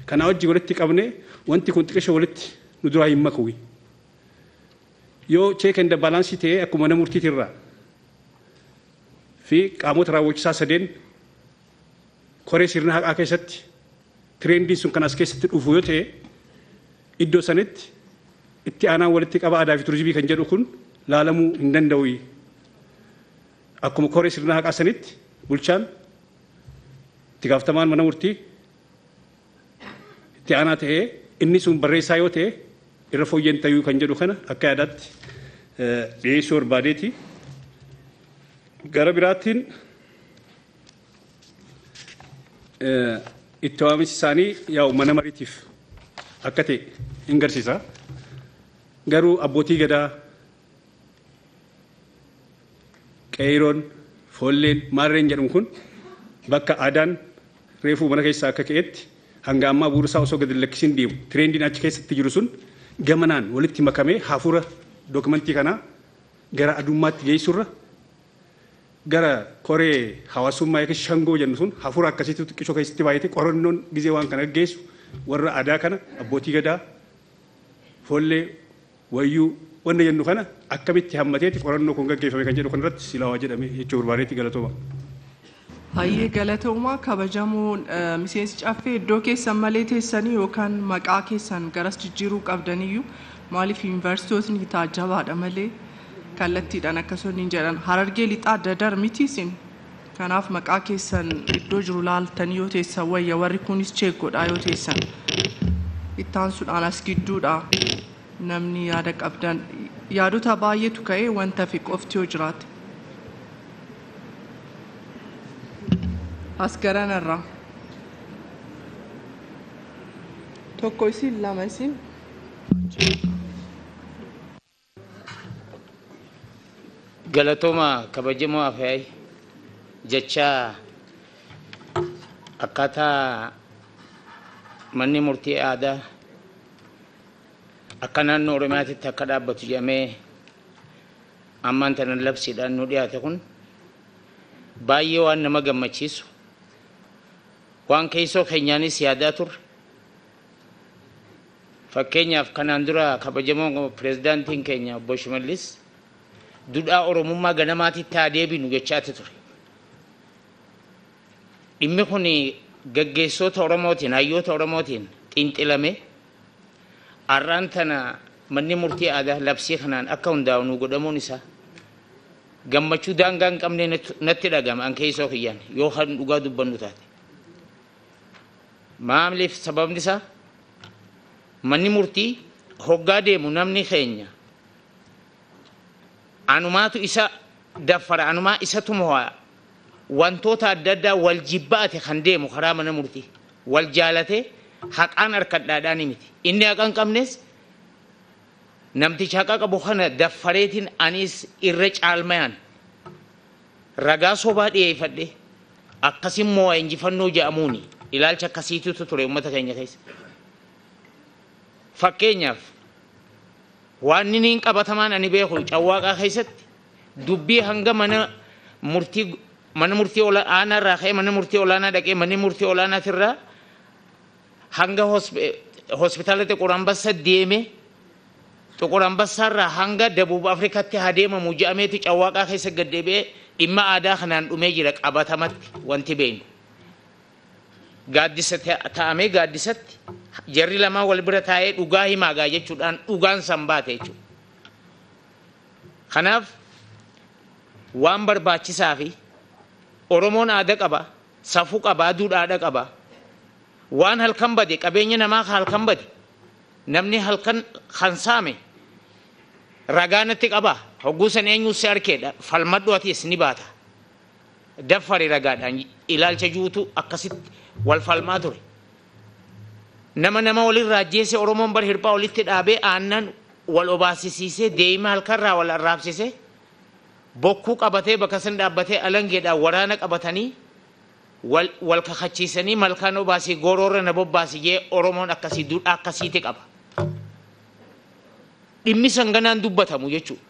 Kana wajji walitti qabnee wanti kun xiqqeesha walitti nu duraa hin makuwi. Yoo check and balance ta'ee akkuma mana murtiitirraa fi qaamota raawwachiisaa sadeen koree sirna haqaa keessatti tirendiin sun kan as keessatti dhufu yoo ta'e iddoo sanitti itti aanaan walitti qaba aadaa fi turizimii kan jedhu kun laalamuu hin danda'u. Akkuma koree sirna haqaa sanitti bulchaan itti gaafatamaan mana murtii itti aanaa ta'ee inni sun barreessaa yoo ta'e irra fooyyeen ta'uu kan jedhu kana akka yaadaatti dhiyeessuu barbaadeeti. Gara biraattiin itti waamichi isaanii yaa'u mana mariitiif akka ta'e hin garsiisa. Garuu abbootii gadaa qeeroon foolleen maarreen jedhamu kun bakka aadaan reefuu mana keessaa akka ka'etti hanga ammaa bu'uursaa osoo gadi lakkisiin deemu tirendiin achi keessatti jiru sun gamanaan walitti makamee hafuura dookumentii kanaa gara adummaatti geessurra gara koree hawaasummaa yookiin shangoo jennu sun hafuura akkasiitu xiqqishoo keessatti baay'ate qorannoon gizee waan kana geessu warra aadaa kana abbootii gadaa foollee wayyuu wanda jennu kana akkamitti hammateeti qorannoo kun gaggeeffame kan jedhu kanarratti silaa waa jedhame jechuu barbaadeetti galatooma. Hayyee galatoomaa kabajamoon miseensi caffee iddoo keessan malee teessanii yookaan maqaa keessan garas jijjiiruu qabdaniyyuu maaliif yuunivarsiitotni taajjabaadha malee kallattiidhaan akkasonni hin jedhan Harargee lixaa dadar miti isin kanaaf maqaa keessan iddoo jiru laaltanii yoo teessan wayya warri kunis cheekkoodha yoo teessan ittaan sudhaan as gidduudha namni yaada qabdan yaadota baay'eetu ka'ee wanta fi qofti yoo jiraate. As garanarraa tokko isin lama isin galatooma kabajamoo afyaay jecha akkaataa manni murtii aadaa akka naannoo Oromiyaatti akka dhaabbatu jedhamee ammaan tana labsiidhaan nu dhiyaate kun baay'ee waan nama gammachiisu waan keessoo keenyaanis yaadaa turre fakkeenyaaf kanaan dura kabajamoo pirezidaantiin keenya obbo Shimallis duudhaa Oromummaa ganamaatitti haa deebinu jechaati ture. Dhimmi kun gaggeessota Oromootiin hayyoota Oromootiin xinxilame arraan tana manni murtii aadaa labsii kanaan akka hundaa'u nu godhamuun isaa gammachuu daangaa hin qabne natti dhagama an keessoo kiyyaan yoo kan dhugaa dubbannu taate. Maaliif sababni isaa manni murtii hoggaa deemu namni keenya anumaatu isa daffara anumaa isa tumoo wantoota adda addaa wal jibbaate kan deemu karaa mana murtii wal jaalate haqaan harkadhaadhaan miti inni haqaan qabnes namticha haqa qabu kana daffareetiin anis irra caalmayaan ragaa sobaa dhiyeeffadhe akkasimmoo injifannoo jedhamuuni ilaalcha akkasiitu ture uummata keenya keessa. Fakkeenyaaf waan inni hin qabatamaan ani beeku cawwaaqaa keessatti dubbii hanga mana murtii olaanaa irraa ka'ee mana murtii olaanaa dhaqee manni murtii olaanaatirraa hanga hospitaala Xiquur Ambassa deeme Xiquur Ambassaarraa hanga Dabuub Afrikaatti haa deemamu jedhameetu cawwaaqaa keessa gad deebi'ee dhimma aadaa kanaan dhumee jira qabatamatti wanti beeknu. Gaaddisa taa'amee gaaddisatti jarri lamaa wal bira taa'ee dhugaa himaagaa jechuudhaan dhugaan san baate jechuudha. Kanaaf waan barbaachisaa fi Oromoon aadaa qaba, safuu qaba, duudhaa qaba. Waan halkan bade qabeenya namaa halkan bade namni halkan kan saame ragaa natti qaba. Hogguu san eenyu si arkeedha falmadhu atis ni baata. Daffari ragaadhaan ilaalcha juutu akkasitti wal falmaa ture. Nama walirraa ajjeese Oromoon bar hirphaa walitti dhaabee aannan wal obaasisiisee deema halkarraa wal arraabsise bokkuu qabatee bakka san dhaabbatee alangeedhaan waraana qabatanii wal kakachiisanii malkaan obaasii goroorra na bobbaasi jee Oromoon akkasii duudhaa akkasiiti qaba. Dhimmi san ganaan dubbatamu jechuudha.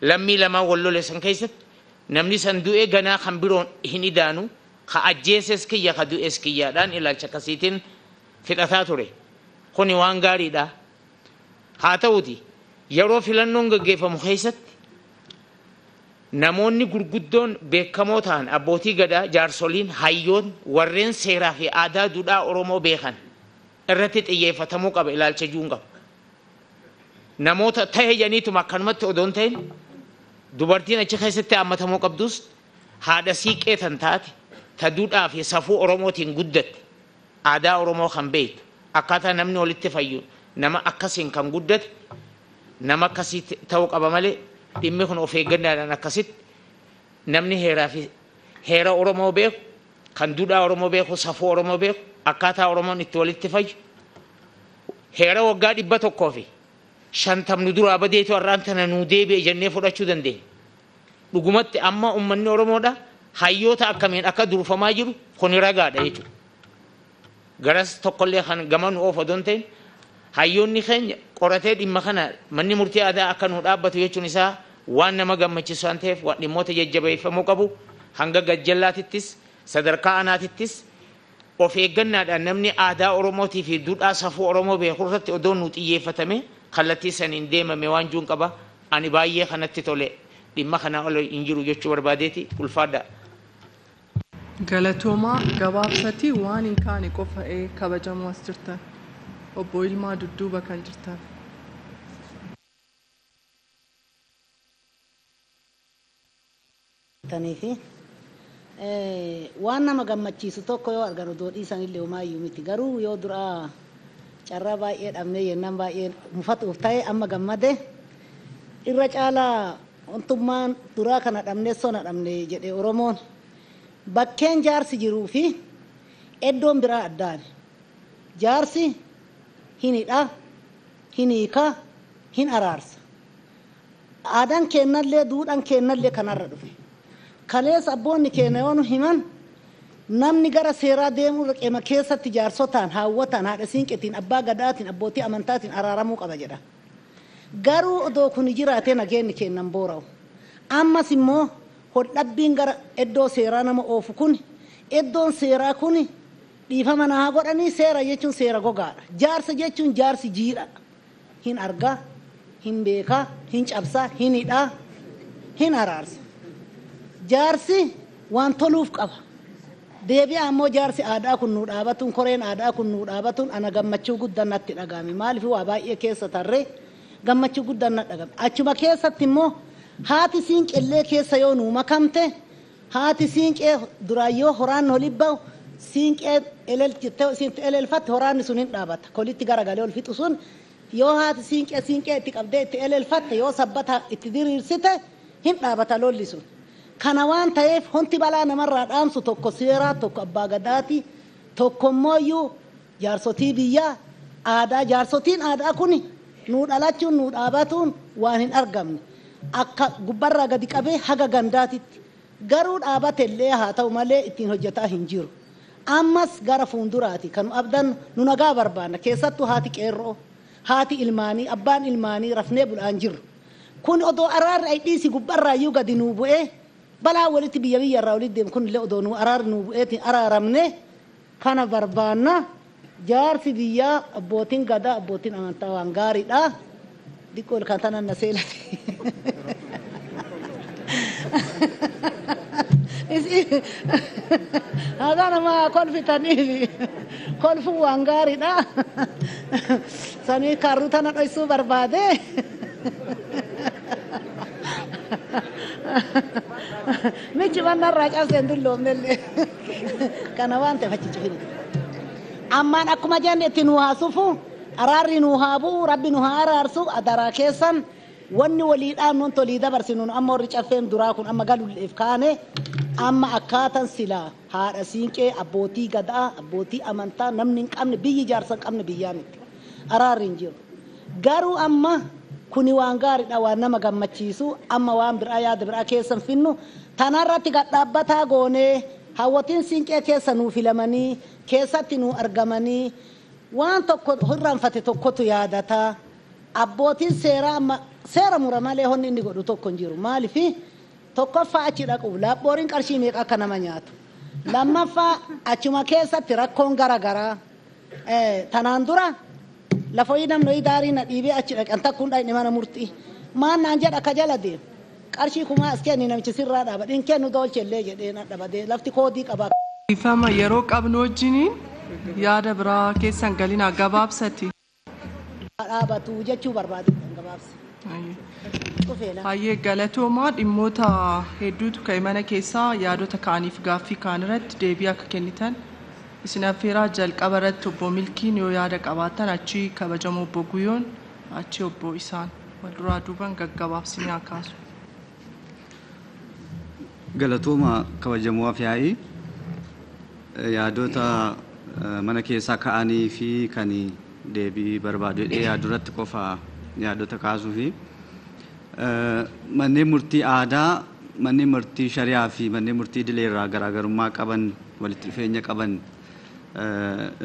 Lammii lamaa wal lole san keessatti namni san du'ee ganaa kan biroon hin idaanu ka ajjeeses kiyya ka du'es kiyyaadhaan ilaalcha akkasiitiin fixataa ture. Kuni waan gaariidha. Haa ta'uti yeroo filannoon gaggeeffamu keessatti namoonni gurguddoon beekamoo ta'an abbootii gadaa jaarsoliin hayyoon warreen seeraa fi aadaa duudhaa Oromoo beekan irratti xiyyeeffatamuu qaba ilaalcha juun qaba. Namoota ta'e janiituma akkanumatti odoon ta'in dubartiin achi keessatti hammatamuu qabdus haadha siiqee tan taate ta duudhaa fi safuu Oromootiin guddatte aadaa Oromoo kan beektu akkaataa namni walitti fayyu nama akkasiin kan guddate nama akkasii ta'uu qaba malee dhimmi kun of eeggannaadhaan akkasitti namni heera Oromoo beeku kan duudhaa Oromoo beeku safuu Oromoo beeku akkaataa Oromoon itti walitti fayyu heera waggaa 100 fi 50 duraa badeetu har'aan tana nuu deebi'e jennee fudhachuu dandeenya. Dhugumatti amma uummanni Oromoodha hayyoota akkamiin akka durfamaa jiru kun ragaadha jechuudha. Garas tokkollee kan gama nu oofu odoon ta'in hayyoonni keenya qoratee dhimma kana manni murtii aadaa akka nu dhaabbatu jechuun isaa waan nama gammachiisu waan ta'eef waan dhimmoota jajjabeeffamuu qabu hanga gajjallaatittis sadarkaa anaatittis of eeggannaadhaan namni aadaa Oromootii fi duudhaa safuu Oromoo beeku irratti odoon nu xiyyeeffatame kallattii saniin deemame waan juun qaba. Ani baay'ee kanatti tole dhimma kana ol hin jiru jechuu barbaadeeti ulfaadha. Galatoomaa gabaabsatii waan hin kaane qofa'ee kabajamoo as jirtan obbo Ilmaa dudduuba kan jirtan. Waan nama gammachiisu tokko yoo argan odoo dhiisanillee homaayyuu miti garuu yoo duraa carraa baay'ee dhabnee yennaan baay'ee mufatuuf ta'e amma gammade irra caalaa wantummaan duraa kana dhabnee sona dhabne jedhe Oromoon bakkeen jaarsi jiruu fi eddoon biraa addaan jaarsi hin hidha hin hiika hin araarsa aadaan keennallee duudhaan keennallee kanarra dhufe kalees abboonni keenya yoo nu himan namni gara seeraa deemuu qeema keessatti jaarsotaan haawwataan haadha siinqetiin abbaa gadaatiin abbootii amantaatiin araaramuu qaba jedha. Garuu odoo kun jiraatee nageenyi kennan boora'u. Ammas immoo hodhabbiin gara iddoo seeraa nama oofu kun iddoon seeraa kun dhiifama naa godhanii seera jechuun seera gogaadha. Jaarsa jechuun jaarsi jiidha. Hin argaa, hin beekaa, hin cabsaa, hin hidhaa, hin araarsa. Jaarsi waan toluuf qaba. Deebi'a ammoo jaarsi aadaa kun nuu dhaabatuun koreen aadaa kun nuu dhaabatuun ana gammachuu guddaan natti dhagahame maaliif waa baay'ee keessa tarree gammachuu guddaan natti dhagahame achuma keessatti immoo haati siinqellee keessa yoo nuu makamte haati siinqee duraayyoo horaan holibbaa'u siinqee elelfatte horaanni sun hin dhaabata kolitti garagalee ol fixu sun yoo haati siinqee itti qabdee itti elelfatte yoo sabbata itti diriirsite hin dhaabata lolli sun. Kana waan ta'eef honti balaa namarraa dhaamsu tokko seeraa tokko abbaa gadaati tokko immoo jaarsotii biyyaa aadaa jaarsotiin aadaa kuni nuu dhalachuun nuu dhaabatuun waan hin argamne akka gubbarraa gadi qabee haga gandaatitti garuu dhaabatellee haa ta'u malee ittiin hojjetaa hin jiru. Ammas gara fuulduraati kan abdan nu nagaa barbaanna keessattuu haati qeerroo haati ilmaanii abbaan ilmaanii rafnee bulaan jirru kun odoo araarri ay dhiisi gubbarraayyuu gadi nuu bu'ee balaa walitti biyyarraa walitti deemu kun illee odoo nuu araarri nuu bu'eetiin araaramne kana barbaanna jaarsi biyyaa abbootiin gadaa abbootiin amantaa waan gaariidha diqqoo kan tanan na seelate. Haga nama kolfitaniif kolfu waan gaariidha. Sanii kaaruu tana dhoysuu barbaade. Michi mannarraa cabseen dulloomnellee kana waan ta'eef achi cufini. Ammaan akkuma jenne itti nu haasufu araarri nu haa bu'u rabbi nu haa araarsu adaraa keessan wanni waliidhaan nun tolii dabarsinu amma warri caffeen duraa kun amma galulleef kaane amma akkaataan silaa haadha siinqee abbootii gadaa abbootii amantaa namni hin qabne biyyi jaarsa hin qabne biyyaa miti araarri hin jiru garuu amma kuni waan gaariidha waan nama gammachiisu amma waan biraa yaada biraa keessan finnu tanarratti gadhaabbataa goonee hawwatiin siinqee keessa nuu filamanii keessatti nuu argamanii waan tokko hirraanfate tokkotu yaadataa abbootiin seeraa amma seera mura malee honni inni godhu tokko hin jiru maaliifi tokkoffaa achi dhaquuf laaphooriin qarshii meeqa akka nama nyaatu lammaffaa achuma keessatti rakkoon garagaraa tanaan dura lafoyi namni daarii na dhiibee achi dhaqan takkuun dhaayne mana murtii maannaan jedha ka jala deemu qarshii kumaa as kenni namichi sirraa dhaaba dhiin kennu doolchellee jedhee na dhabadee lafti koodii qaba. Ifama yeroo qabnu wajjiniin yaada biraa keessan galinaa gabaabsati. Dhaabatu jechuu barbaade gabaabsa. Hayyee galatoomaa dhimmoota hedduutu ka'e mana keessaa yaadota kaaniif gaaffii kaan irratti deebii akka kennitan isin affeeraa jalqaba irratti obbo Milkiin yoo yaada qabaatan achi kabajamoo obbo Guyyoon achi obbo Isaan wal duraa duuban gaggabaabsinee haa kaasu. Galatooma kabajamoo afyaa'ii yaadota mana keessaa ka'anii fi kan deebii barbaadu yaadurratti qofa yaadota kaasuu fi manneen murtii aadaa manneen murtii shari'aa fi manneen murtii idilee irraa garaagarummaa qaban walitti dhufeenya qaban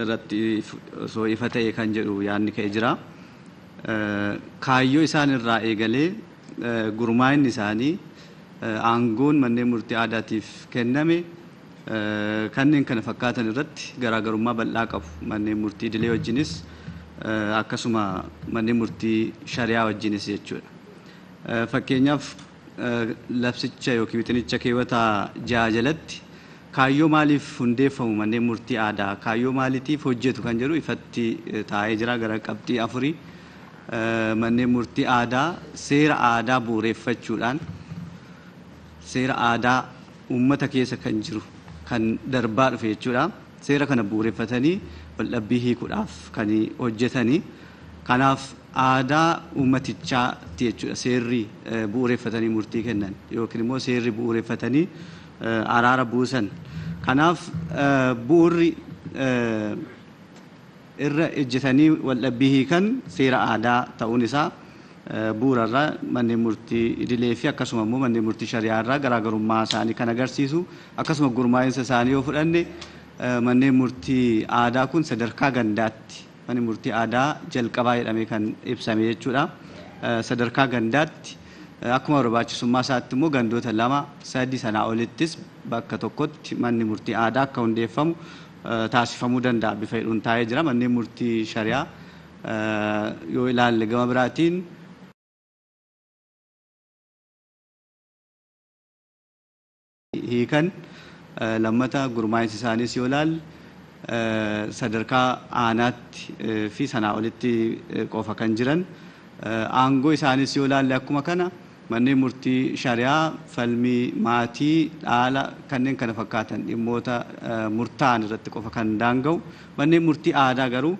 irratti osoo ifa ta'e kan jedhu yaadni ka'e jira. Kaayyoo isaan irraa eegalee gurmaa'inni isaanii aangoon manneen murtii aadaatiif kenname kanneen kana fakkaatan irratti garaagarummaa bal'aa qabu. Manneen murtii idilee wajjinis akkasuma manneen murtii shari'aa wajjinis jechuudha. Fakkeenyaaf labsicha yookiin wixinicha keewwata 6 jalatti kaayyoo maaliif hundeeffamu manneen murtii aadaa kaayyoo maaliitiif hojjetu kan jedhu ifatti taa'ee jira gara qabxii 4 manneen murtii aadaa seera aadaa bu'uureffachuudhaan seera aadaa uummata keessa kan jiru kan darbaa dhufe jechuudha. Seera kana bu'uureffatanii waldhabbii hiikuudhaaf kan hojjetanii kanaaf aadaa uummatichaati jechuudha. Seerri bu'uureffatanii murtii kennan yookiin immoo seerri bu'uureffatanii araara buusan. Kanaaf bu'uurri irra ejjetanii waldhabbii hiikan seera aadaa ta'uun isaa bu'uurarraa manneen murtii idilee fi akkasuma immoo manneen murtii shari'aa irraa garaagarummaa isaanii kan agarsiisu akkasuma gurmaa'insa isaanii yoo fudhanne manneen murtii aadaa kun sadarkaa gandaatti manneen murtii aadaa jalqabaa jedhamee kan ibsame jechuudha. Sadarkaa gandaatti akkuma barbaachisummaa isaatti immoo gandoota 2-3 sanaa olittis bakka tokkotti manni murtii aadaa akka hundeeffamu taasifamuu danda'a bifa hedduun taa'ee jira. Manneen murtii shari'aa yoo ilaalle gama biraatiin hiikan lammata gurmaa'insi isaaniis yoo ilaalle sadarkaa aanaatti fi sanaa olitti qofa kan jiran aangoo isaanis yoo ilaalle akkuma kana manneen murtii shari'aa falmii maatii dhaala kanneen kana fakkaatan dhimmoota murtaa'an irratti qofa kan daanga'u manneen murtii aadaa garuu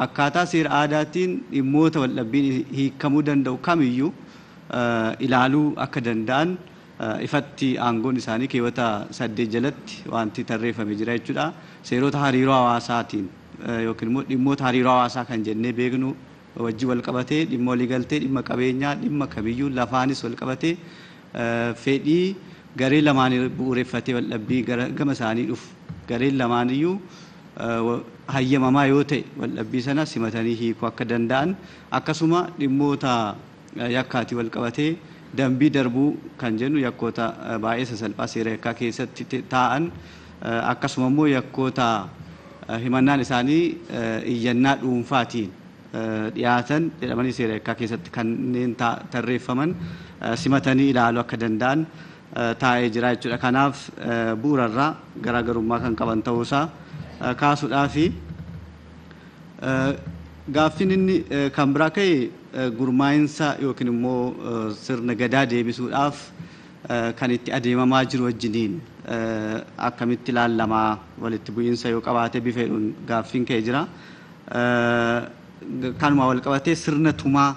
akkaataa seera aadaatiin dhimmoota waldhabbiin hiikamuu danda'u kamiyyuu ilaaluu akka danda'an ifatti aangoon isaanii keewwata 8 jalatti wanti tarreeffamee jira jechuudha. Seerota hariiroo hawaasaatiin yookiin immoo dhimmoota hariiroo hawaasaa kan jennee beeknu wajji wal qabatee dhimma waliigaltee dhimma qabeenyaa dhimma kamiyyuu lafaanis wal qabatee fedhii garee lamaanii bu'uureffatee waldhabbii gama isaanii dhufu gareen lamaaniyyuu hayyamamaa yoo ta'e waldhabbii sana simatanii hiikuu akka danda'an akkasuma dhimmoota yakkaatii wal qabatee dambii darbuu kan jennu yakkoota baay'ee sasalphaa seera yakkaa keessatti taa'an akkasuma immoo yakkoota himannaan isaanii iyyannaa dhuunfaatiin dhiyaatan jedhamanii seera yakkaa keessatti kanneen tarreeffaman simatanii ilaaluu akka danda'an taa'ee jira jechuudha. Kanaaf bu'uurarraa garaagarummaa kan qaban ta'uusaa kaasuudhaafi gaaffiin inni kan biraa ka'e gurmaa'insa yookiin immoo sirna gadaa deebisuudhaaf kan itti adeemamaa jiru wajjiniin akkamitti ilaalamaa walitti bu'iinsa yoo qabaate bifa jedhuun gaaffiin ka'e jira. Kanuma wal qabatee sirna tumaa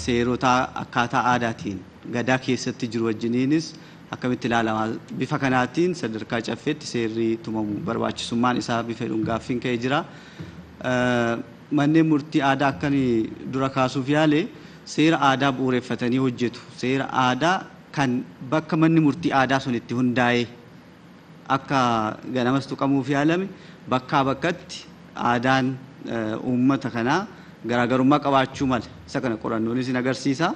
seerotaa akkaataa aadaatiin gadaa keessatti jiru wajjiniinis akkamitti ilaalamaa bifa kanaatiin sadarkaa caffeetti seerri tumamu barbaachisummaan isaa bifa jedhuun gaaffiin ka'e jira. Manneen murtii aadaa akkanii dura kaasuuf yaale seera aadaa bu'uureffatanii hojjetu. Seera aadaa kan bakka manni murtii aadaa sun itti hundaa'ee akka ganamas tuqamuuf yaalame bakkaa bakkatti aadaan uummata kanaa garaagarummaa qabaachuu mala. Isa kana qorannoonis ni agarsiisa.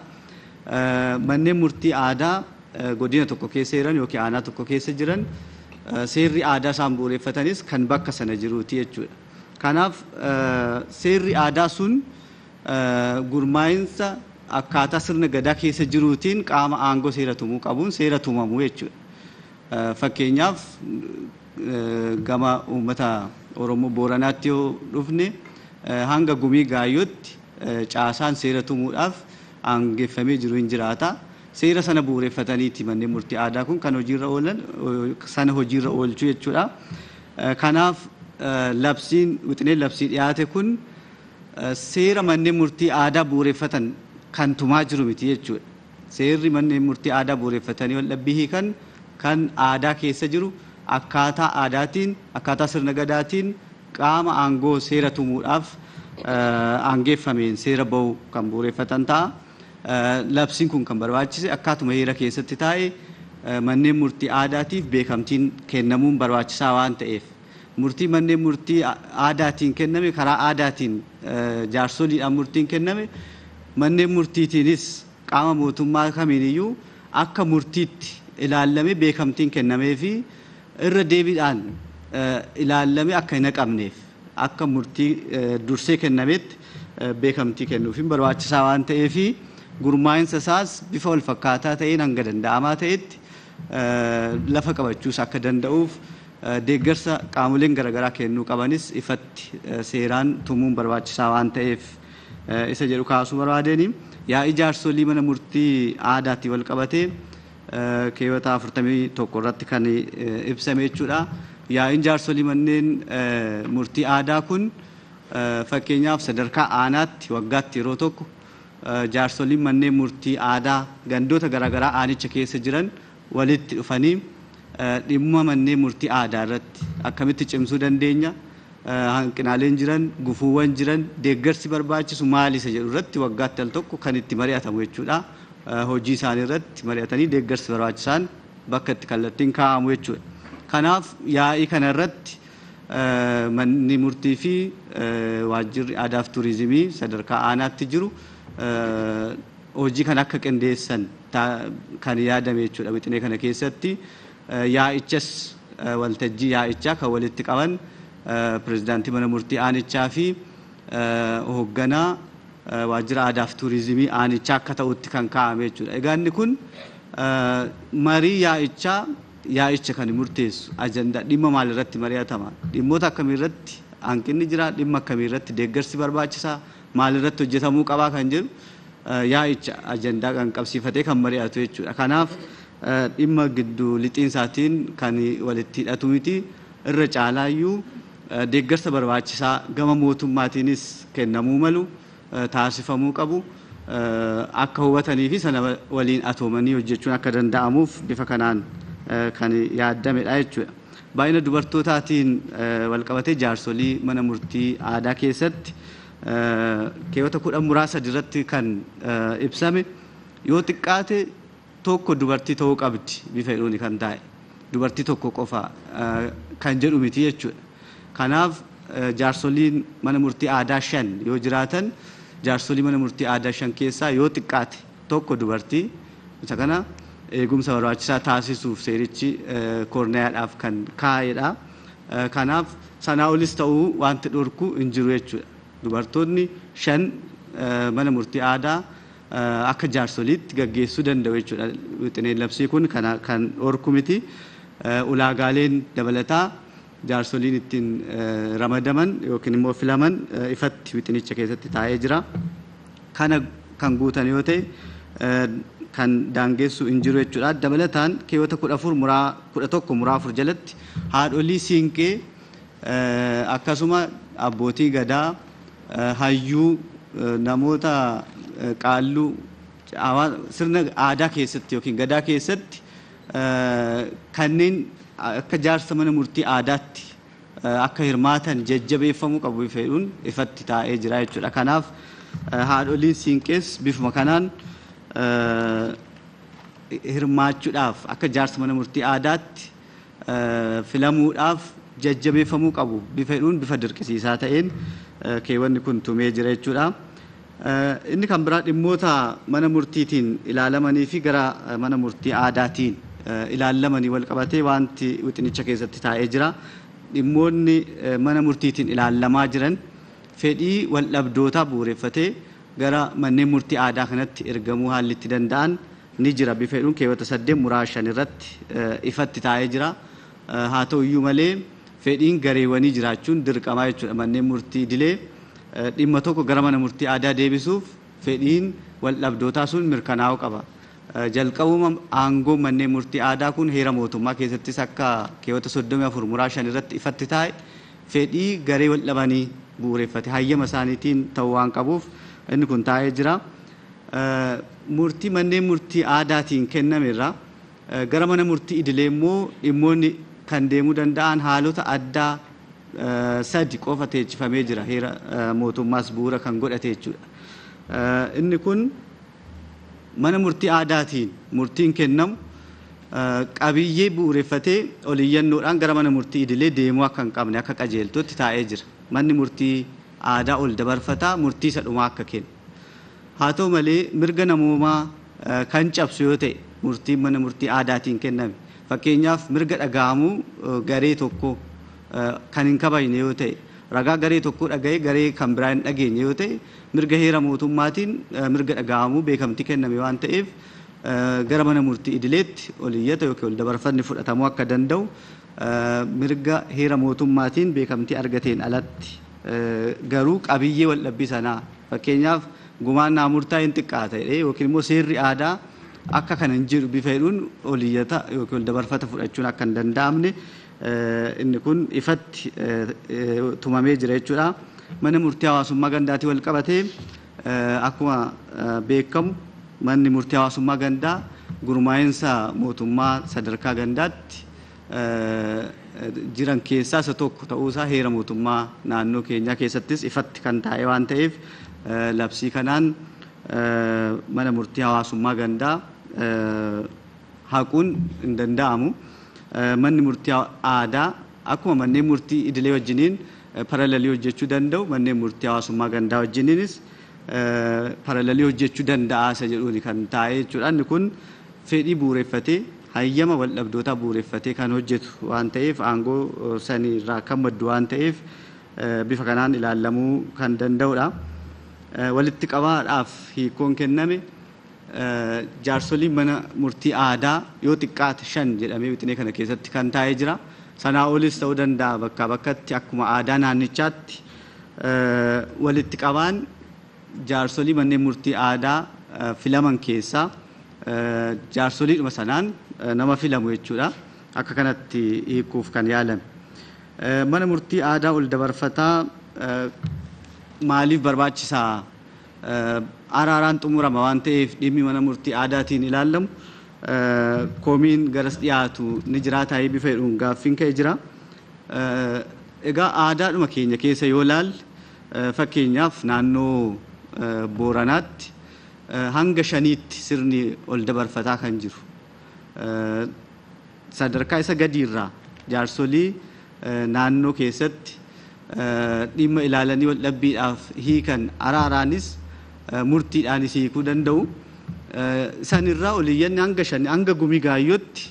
Manneen murtii aadaa godina tokko keessa jiran yookiin aanaa tokko keessa jiran seerri aadaa isaan bu'uureffatanis kan bakka sana jiruuti jechuudha. Kanaaf seerri aadaa sun gurmaa'insa akkaataa sirna gadaa keessa jiruutiin qaama aangoo seera tumuu qabuun seera tumamu jechuudha. Fakkeenyaaf gama uummata Oromoo Booranaatti yoo dhufne hanga gumii gaayyootti caasaan seera tumuudhaaf aangeeffamee jiru hin jiraata. Seera sana bu'uureffataniiti manneen murtii aadaa kun kan hojiirra oolan sana hojiirra oolchuu jechuudha. Kanaaf labsiin wixineen labsii dhiyaate kun seera manneen murtii aadaa bu'uureffatan kan tumaa jiru miti jechuudha. Seerri manneen murtii aadaa bu'uureffatanii waldhabbii hiikan kan aadaa keessa jiru akkaataa aadaatiin akkaataa sirna gadaatiin qaama aangoo seera tumuudhaaf aangeeffameen seera bahu kan bu'uureffatan ta'a. Labsiin kun kan barbaachise akkaatuma heera keessatti taa'e manneen murtii aadaatiif beekamtiin kennamuun barbaachisaa waan ta'eef murtii manneen murtii aadaatiin kenname karaa aadaatiin jaarsoliidhaan murtiin kenname manneen murtiitiinis qaama mootummaa kamiiniyyuu akka murtiitti ilaallamee beekamtiin kennamee fi irra deebiidhaan ilaallamee akka hin haqamneef akka murtii dursee kennameetti beekamtii kennuufiin barbaachisaa waan ta'eef gurmaa'insa isaas bifa wal fakkaataa ta'een hanga danda'amaa ta'etti lafa qabachuus akka danda'uuf deeggarsa qaamoleen garaagaraa kennuu qabanis ifatti seeraan tumuun barbaachisaa waan ta'eef isa jedhu kaasuu barbaadeeni. Yaa'ii jaarsolii mana murtii aadaatti wal qabatee keewwata 41 irratti kan ibsame jechuudha. Yaa'iin jaarsolii manneen murtii aadaa kun fakkeenyaaf sadarkaa aanaatti waggaatti yeroo tokko jaarsoliin manneen murtii aadaa gandoota garaagaraa aanicha keessa jiran walitti dhufanii dhimma manneen murtii aadaa irratti akkamitti cimsuu dandeenya hanqinaaleen jiran gufuuwwan jiran deeggarsi barbaachisu maali isa jedhu irratti waggaatti al tokko kan itti mari'atamu jechuudha. Hojii isaanii irratti mari'atanii deeggarsi barbaachisaan bakka itti kallattiin kaa'amu jechuudha. Kanaaf yaa'ii kana irratti manni murtii fi waajjirri aadaa fi turizimii sadarkaa aanaatti jiru hojii kan akka qindeessan kan yaadame jechuudha. Wixinee kana keessatti yaa'ichas waltajjii yaa'ichaa kan walitti qaban pirezidaantii mana murtii aanichaa fi hoogganaa waajjira aadaa fi turizimii aanichaa akka ta'utti kan kaa'ame jechuudha. Egaa inni kun marii yaa'icha kan murteessu ajandaa dhimma maal irratti mari'atama dhimmoota akkamii irratti hanqinni jira dhimma akkamii irratti deeggarsi barbaachisaa maal irratti hojjetamuu qabaa kan jedhu yaa'icha ajandaa kan qabsiifatee kan mari'atu jechuudha. Kanaaf dhimma gidduu lixiinsaatiin kan walitti hidhatu miti irra caalaayyuu deeggarsa barbaachisaa gama mootummaatiinis kennamuu malu taasifamuu qabu akka hubatanii fi sana waliin atoomanii hojjechuun akka danda'amuuf bifa kanaan kan yaadamedha jechuudha. Baay'ina dubartootaatiin walqabatee jaarsolii mana murtii aadaa keessatti keewwata 10 irratti kan ibsame yoo xiqqaate tokko dubartii ta'uu qabdi bifa jedhuun kan taa'e dubartii tokko qofa kan jedhu miti jechuudha. Kanaaf jaarsoliin mana murtii aadaa 5 yoo jiraatan jaarsolii mana murtii aadaa 5 keessaa yoo xiqqaate tokko dubartii isa kana eegumsa barbaachisaa taasisuuf seerichi koorniyaadhaaf kan kaa'edha. Kanaaf sanaa olis ta'uu wanti dhorku hin jiru jechuudha. Dubartoonni 5 mana murtii aadaa akka jaarsoliitti gaggeessuu danda'u jechuudha. Wixineen labsii kun kan dhorku miti. Ulaagaaleen dabalataa jaarsoliin ittiin ramadaman yookiin immoo filaman ifatti wixinicha keessatti taa'ee jira. Kana kan guutan yoo ta'e kan daangessu hin jiru jechuudha. Dabalataan keewwata 11 muraa 4 jalatti haadholii siinqee akkasuma abbootii gadaa hayyuu namoota qaalluu sirna aadaa keessatti yookiin gadaa keessatti kanneen akka jaarsa mana murtii aadaatti akka hirmaatan jajjabeeffamuu qabu fedhuun ifatti taa'ee jira jechuudha. Kanaaf haadholiin siinqees bifuma kanaan hirmaachuudhaaf akka jaarsa mana murtii aadaatti filamuudhaaf jajjabeeffamuu qabu fedhuun bifa dirqisiisaa ta'een keewwanni kun tumee jira jechuudha. Inni kan biraa dhimmoota mana murtiitiin ilaalamanii fi gara mana murtii aadaatiin ilaalamanii wal qabatee wanti wixinicha keessatti taa'ee jira. Dhimmoonni mana murtiitiin ilaalamaa jiran fedhii wal dhabdootaa bu'uureffatee gara manneen murtii aadaa kanatti ergamuu haalli itti danda'an ni jira. Bifeedhuun keewwata 8 muraa 5 irratti ifatti taa'ee jira. Haa ta'u iyyuu malee fedhiin gareewwanii jiraachuun dirqamaa jechuudha. Manneen murtii idilee dhimma tokko gara mana murtii aadaa deebisuuf fedhiin wal dhabdootaa sun mirkanaa'uu qaba. Jalqabuma aangoo manneen murtii aadaa kun heera mootummaa keessattis akka keewwata 34 muraa 5 irratti ifatti taa'e fedhii garee wal dhabanii bu'uureffate hayyama isaaniitiin ta'uu waan qabuuf inni kun taa'ee jira. Murtii manneen murtii aadaatiin kenname irraa gara mana murtii idilee immoo dhimmoonni kan deemuu danda'an haalota addaa 3 qofa teechifamee jira. Heera mootummaas bu'uura kan godhate jechuudha. Inni kun mana murtii aadaatiin murtiin kennamu qabiyyee bu'uureffatee oliyyannoodhaan gara mana murtii idilee deemuu akka hin qabne akka qajeeltootti taa'ee jira. Manni murtii aadaa ol dabarfataa murtii isa dhumaa akka kennu. Haa ta'u malee mirga namoomaa kan cabsu yoo ta'e murtiin mana murtii aadaatiin kenname fakkeenyaaf mirga dhaga'amuu garee tokko kan hin kabajne yoo ta'e ragaa garee tokko dhaga'ee garee kan biraa hin dhageenye yoo ta'e mirga heera mootummaatiin mirga dhaga'amuu beekamtii kenname waan ta'eef gara mana murtii idileetti oliyyata yookiin ol dabarfanni fudhatamuu akka danda'u mirga heera mootummaatiin beekamtii argateen alatti garuu qabiyyee wal dhabbii sanaa fakkeenyaaf gumaan naa murtaa'een xiqqaa ta'e yookiin immoo seerri aadaa akka kana hin jiru bifa jedhuun oliyyata yookiin ol dabarfata fudhachuun akka hin danda'amne inni kun ifatti tumamee jira jechuudha. Manni murtii hawaasummaa gandaatii wal qabatee akkuma beekamu manni murtii hawaasummaa gandaa gurmaa'insa mootummaa sadarkaa gandaatti jiran keessaa isa tokko ta'uusaa heera mootummaa naannoo keenyaa keessattis ifatti kan taa'e waan ta'eef labsii kanaan mana murtii hawaasummaa gandaa haquun hin danda'amu. Manni murtii aadaa akkuma manneen murtii idilee wajjiniin paralelii hojjechuu danda'u manneen murtii hawaasummaa gandaa wajjiniinis paralelii hojjechuu danda'a isa jedhuun kan taa'e jechuudha. Inni kun fedhii bu'uureffatee hayyama wal dhabdootaa bu'uureffatee kan hojjetu waan ta'eef aangoo sanii irraa kan maddu waan ta'eef bifa kanaan ilaalamuu kan danda'udha. Walitti qabaadhaaf hiikoon kenname jaarsoliin mana murtii aadaa yoo xiqqaate 5 jedhamee wixinee kana keessatti kan taa'ee jira. Sanaa olis ta'uu danda'a bakka bakkatti akkuma aadaa naannichaatti walitti qabaan jaarsolii manneen murtii aadaa filaman keessaa jaarsoliidhuma sanaan nama filamu jechuudha. Akka kanatti hiikuuf kan yaalame. Mana murtii aadaa ol dabarfataa maaliif barbaachisaa araaraan xumurama waan ta'eef dhimmi mana murtii aadaatiin ilaalamu koomiin garas dhiyaatu ni jiraata bifa jedhuun gaaffiin ka'e jira. Egaa aadaadhuma keenya keessa yoo ilaalle fakkeenyaaf naannoo Booranaatti hanga 5tti sirni ol dabarfataa kan jiru. Sadarkaa isa gadiirraa jaarsolii naannoo keessatti dhimma ilaalanii wal dhabbiidhaaf hiikan araaraanis murtiidhaanis hiikuu danda'u. Sanirraa oliyyanni hanga gumii gaayyootti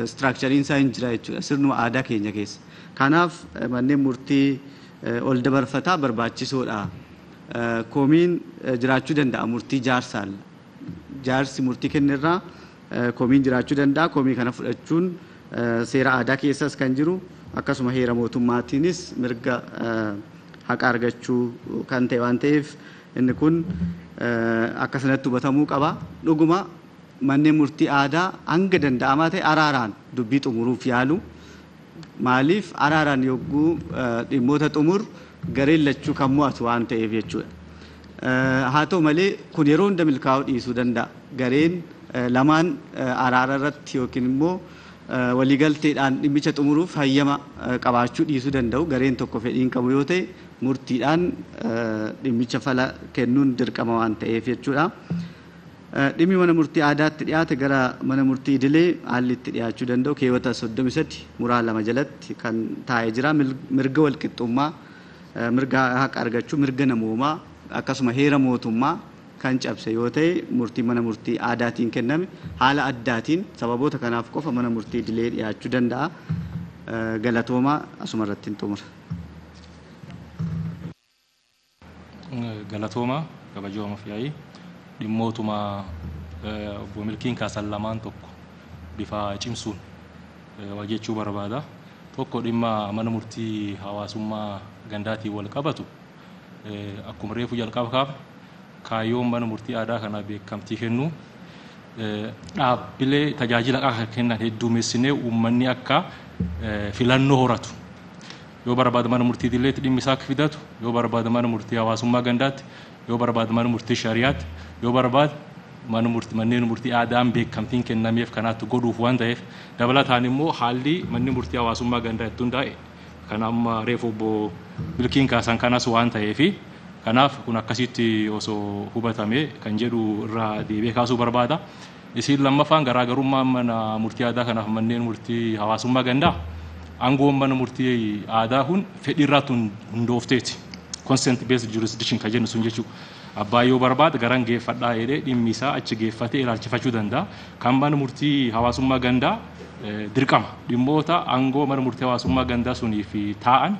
istiraakchariin isaa hin jira jechuudha sirnuma aadaa keenya keessa. Kanaaf manneen murtii ol dabarfataa barbaachisoodha. Koomiin jiraachuu danda'a murtii jaarsaan. Jaarsi murtii kennirraa koomiin jiraachuu danda'a. Koomii kana fudhachuun seera aadaa keessas kan jiru akkasuma heera mootummaatiinis mirga haqa argachuu kan ta'e waan ta'eef inni kun akkasanatti hubatamuu qaba. Dhuguma manneen murtii aadaa hanga danda'amaa ta'e araaraan dubbii xumuruuf yaalu. Maaliif araaraan yogguu dhimmoota xumur gareen lachuu kan mo'atu waan ta'eef jechuudha. Haa ta'u malee kun yeroo hunda milkaa'uu dhiisuu danda'a. Gareen lamaan araara irratti yookiin immoo waliigalteedhaan dhimmicha xumuruuf hayyama qabaachuu dhiisuu danda'u. Gareen tokko fedhiin qabu yoo ta'e murtiidhaan dhimmicha fala kennuun dirqama waan ta'eef jechuudha. Dhimmi mana murtii aadaatti dhiyaate gara mana murtii idilee haalli itti dhiyaachuu danda'u keewwata 33 muraa 2 jalatti kan taa'ee jira. Mirga walqixxummaa, mirga haqa argachuu, mirga namoomaa akkasuma heera mootummaa kan cabse yoo ta'e murtii mana murtii aadaatiin kenname haala addaatiin sababoota kanaaf qofa mana murtii idilee dhiyaachuu danda'a. Galatoomaa asuma irratti hin xumura. Galatoomaa kabajamoo fi dhimmootuma obbo Milkiin kaasan lamaan tokko bifa cimsuun wajjechuu barbaada. Tokko dhimma mana murtii hawaasummaa gandaatiin wal qabatu akkuma reefu jalqaba kaayyoon mana murtii aadaa kana beekamtii kennu dhaabbilee tajaajila akka kennan hedduumessinee uummanni akka filannoo horatu. Yoo barbaada mana murtii idileetti dhimmi isaa akka fidatu, yoo barbaada mana murtii hawaasummaa gandaatti, yoo barbaada mana murtii shariyaatti, yoo barbaada manneen murtii aadaan beekamtiin kennameef kanaatti godhuuf waan ta'eef dabalataan immoo haalli manni murtii hawaasummaa gandaa itti hundaa'e kan amma reefu obbo Milkiin kaasan kanas waan ta'eef kanaaf kun akkasitti osoo hubatame kan jedhu irraa deebee kaasuu barbaada. Isin lammaffaan garaagarummaa mana murtii aadaa kanaaf manneen murtii hawaasummaa gandaa aangoon mana murtii aadaa kun fedhii irratti hundoofteeti. Consent based jurisdiction kan jennu sun jechuudha. Abbaa yoo barbaada garan geeffadhaa jedhee dhimmi isaa achi geeffatee ilaalchifachuu danda'a. Kan mana murtii hawaasummaa gandaa dirqama dhimmoota aangoo mana murtii hawaasummaa gandaa suniif taa'an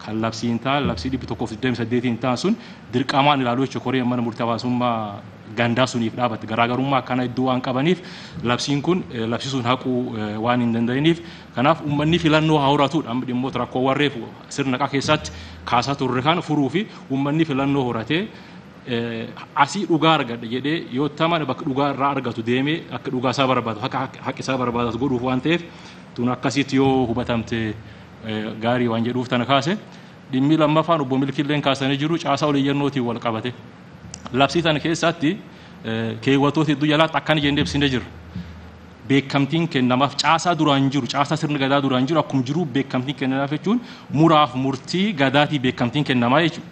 kan labsiin ta'a labsii 128 ta'an sun dirqamaan ilaaluu jechuudha. Koreen mana murtii hawaasummaa gandaa suniif dhaabatte garaagarummaa akkana iddoo waan qabaniif labsiin kun labsii sun haquu waan hin danda'iniif kanaaf uummanni filannoo haa horatudha. Dhimmoota rakkoo warreef sirna qaa keessatti kaasaa turre kan furuu fi uummanni filannoo horatee asii dhugaa argadha jedhee yoo taman bakka dhugaa irraa argatu deemee akka dhugaa isaa barbaadu haqa isaa barbaadatu godhuuf waan ta'eef tun akkasitti yoo hubatamte gaarii waan jedhuuf tana kaase. Dhimmi lammaffaan obbo Milkiilleen kaasanii jiru caasaa oliyyannootiin wal qabate. Labsii tana keessatti keewwatoota hedduu jalaatti akkana jennee ibsinee jirra. Beekamtiin kennamaaf caasaa duraan jiru caasaa sirna gadaa duraan jiru akkuma jiru beekamtiin kennamaaf jechuun muraaf murtii gadaatii beekamtiin kennamaa jechuudha.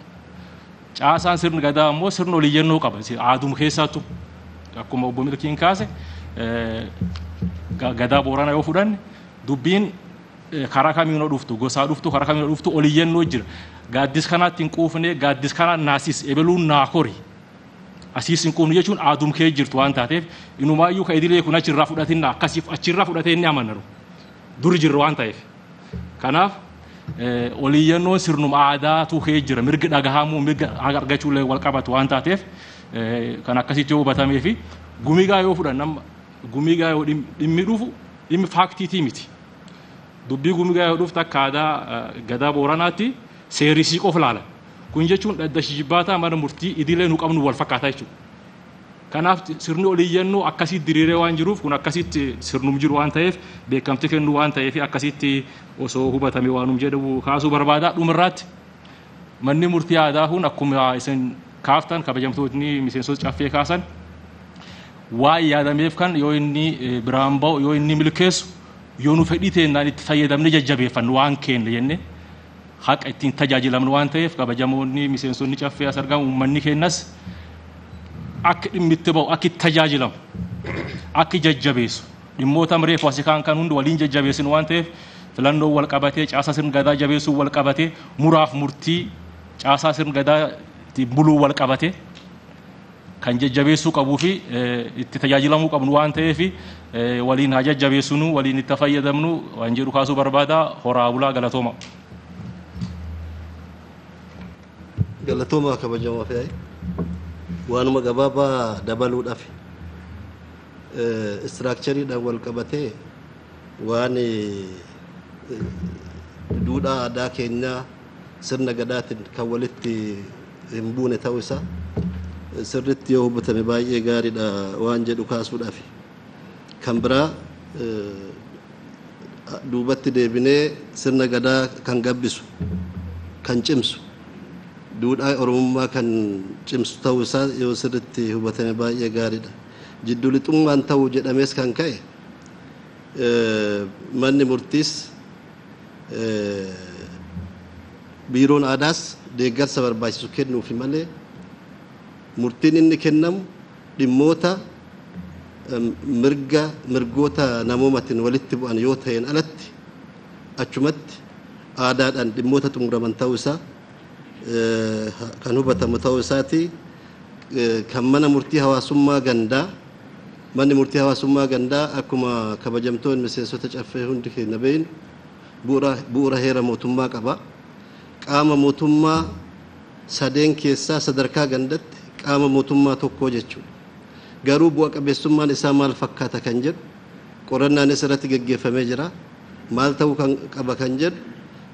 Caasaan sirna gadaa immoo sirna oliyyannoo qaba. Aaduma keessattuu akkuma obbo Milkiin kaase gadaa Booranaa yoo fudhanne dubbiin karaa kamiin dhuftu gosaa dhuftu karaa kamiin dhuftu oliyyannoo jira. Gaaddis kanaatti hin quufne gaaddis kanaa naasis ebeluun naakori. Asiis hin quufne jechuun aaduma kee jirtu waan taateef inumaayyuu ka idilee kun achirraa fudhatinna akkasiif achirraa fudhatee inni amanaru. Duri jirra waan ta'eef. Kanaaf oliyyannoon sirnuma aadaatu kee jira mirga dhagahamuu mirga argachuullee wal qabatu waan taateef kan akkasitti yoo hubatamee fi gumigaa yoo fudhanna gumigaa yoo dhimmi dhufu dhimmi faaktiitii miti. Dubbii gumigaa yoo dhuftu akka aadaa gadaa Booranaatti seerisii qofa ilaala. Kun jechuun dhaddachi jibbaataa mana murtii idilee nu qabnu wal fakkaataa jechuudha. Kanaaf sirni oliyyannoo akkasitti diriiree waan jiruuf kun akkasitti sirnum jiru waan ta'eef beekamtii kennu waan ta'eef akkasitti osoo hubatame waanum jedhu kaasuu barbaada. Dhumarratti manni murtii aadaa kun akkuma isin kaaftan kabajamtoonni miseensota caffee kaasan waan yaadameef kan yoo inni biraan ba'u yoo inni milkeessu yoo nu fedhii teennaan itti fayyadamne jajjabeeffannu waan keenya jenne haqa ittiin tajaajilamnu waan ta'eef kabajamoonni miseensonni caffee as argamu uummanni keenyas akka dhimmi itti ba'u akka itti tajaajilamu akka jajjabeessu dhimmoota reefu asii kan hundi waliin jajjabeessinu waan ta'eef filannoo wal qabatee caasaa sirna gadaa jabeessuu wal qabatee muraaf murtii caasaa sirna gadaa buluu wal qabatee kan jajjabeessuu qabuu fi itti tajaajilamuu qabnu waan ta'eef waliin haa jajjabeessinu waliin itti fayyadamnu waan jedhu kaasuu barbaada. Horaa bulaa galatooma. Galatooma kabajamoo fi waanuma gabaabaa dabaluudhaaf istiraakchariidhaan wal qabatee waan duudhaa aadaa keenyaa sirna gadaatiin kan walitti hin buune ta'uu isaa sirriitti yoo hubatame baay'ee gaariidha waan jedhu kaasuudhaaf. Kan biraa duubatti deebinee sirna gadaa kan gabbisu kan cimsu duudhaa oromummaa kan cimsu ta'uu isaa yoo sirriitti hubatame baay'ee gaariidha. Jidduu lixummaan ta'uu jedhamees kan ka'e manni murtiis biiroon aadaas deeggarsa barbaachisu kennuufi malee murtiin inni kennamu dhimmoota mirgoota namoomatiin walitti bu'an yoo ta'een alatti achumatti aadaadhaan dhimmoota xumuraman ta'uu isaa kan hubatamu ta'uu isaati. Kan mana murtii hawaasummaa gandaa manni murtii hawaasummaa gandaa akkuma kabajamtoonni miseensota caffee hundi keenya beeynu bu'uura heera mootummaa qaba. Qaama mootummaa sadeen keessaa sadarkaa gandatti qaama mootummaa tokko jechuudha. Garuu bu'a qabeessummaan isaa maal fakkaata kan jedhu qorannaanis irratti gaggeeffamee jira. Maal ta'uu kan qaba kan jedhu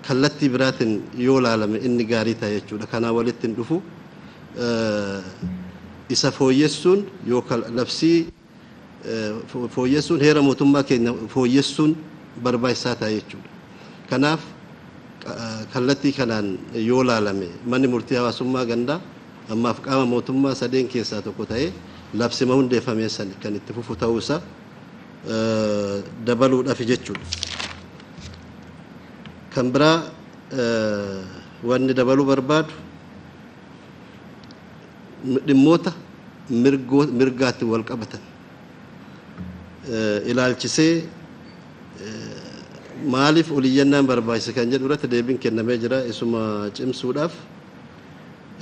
kallattii biraatiin yoo ilaalame inni gaarii ta'a jechuudha. Kanaa walitti hin dhufu. Isa fooyyessuun yookaan labsii fooyyessuun heera mootummaa keenya fooyyessuun barbaachisaa ta'a jechuudha. Kanaaf kallattii kanaan yoo ilaalame manni murtii hawaasummaa gandaa ammaaf qaama mootummaa sadeen keessaa tokko ta'ee labsima hundeeffamee sani kan itti fufu ta'uu isaa dabaluudhaaf jechuudha. Kan biraa wanni dabaluu barbaadu dhimmoota mirgaatti wal qabatan ilaalchisee maaliif oliyyannaan barbaachisa kan jedhu irratti deebiin kennamee jira. Isuma cimsuudhaaf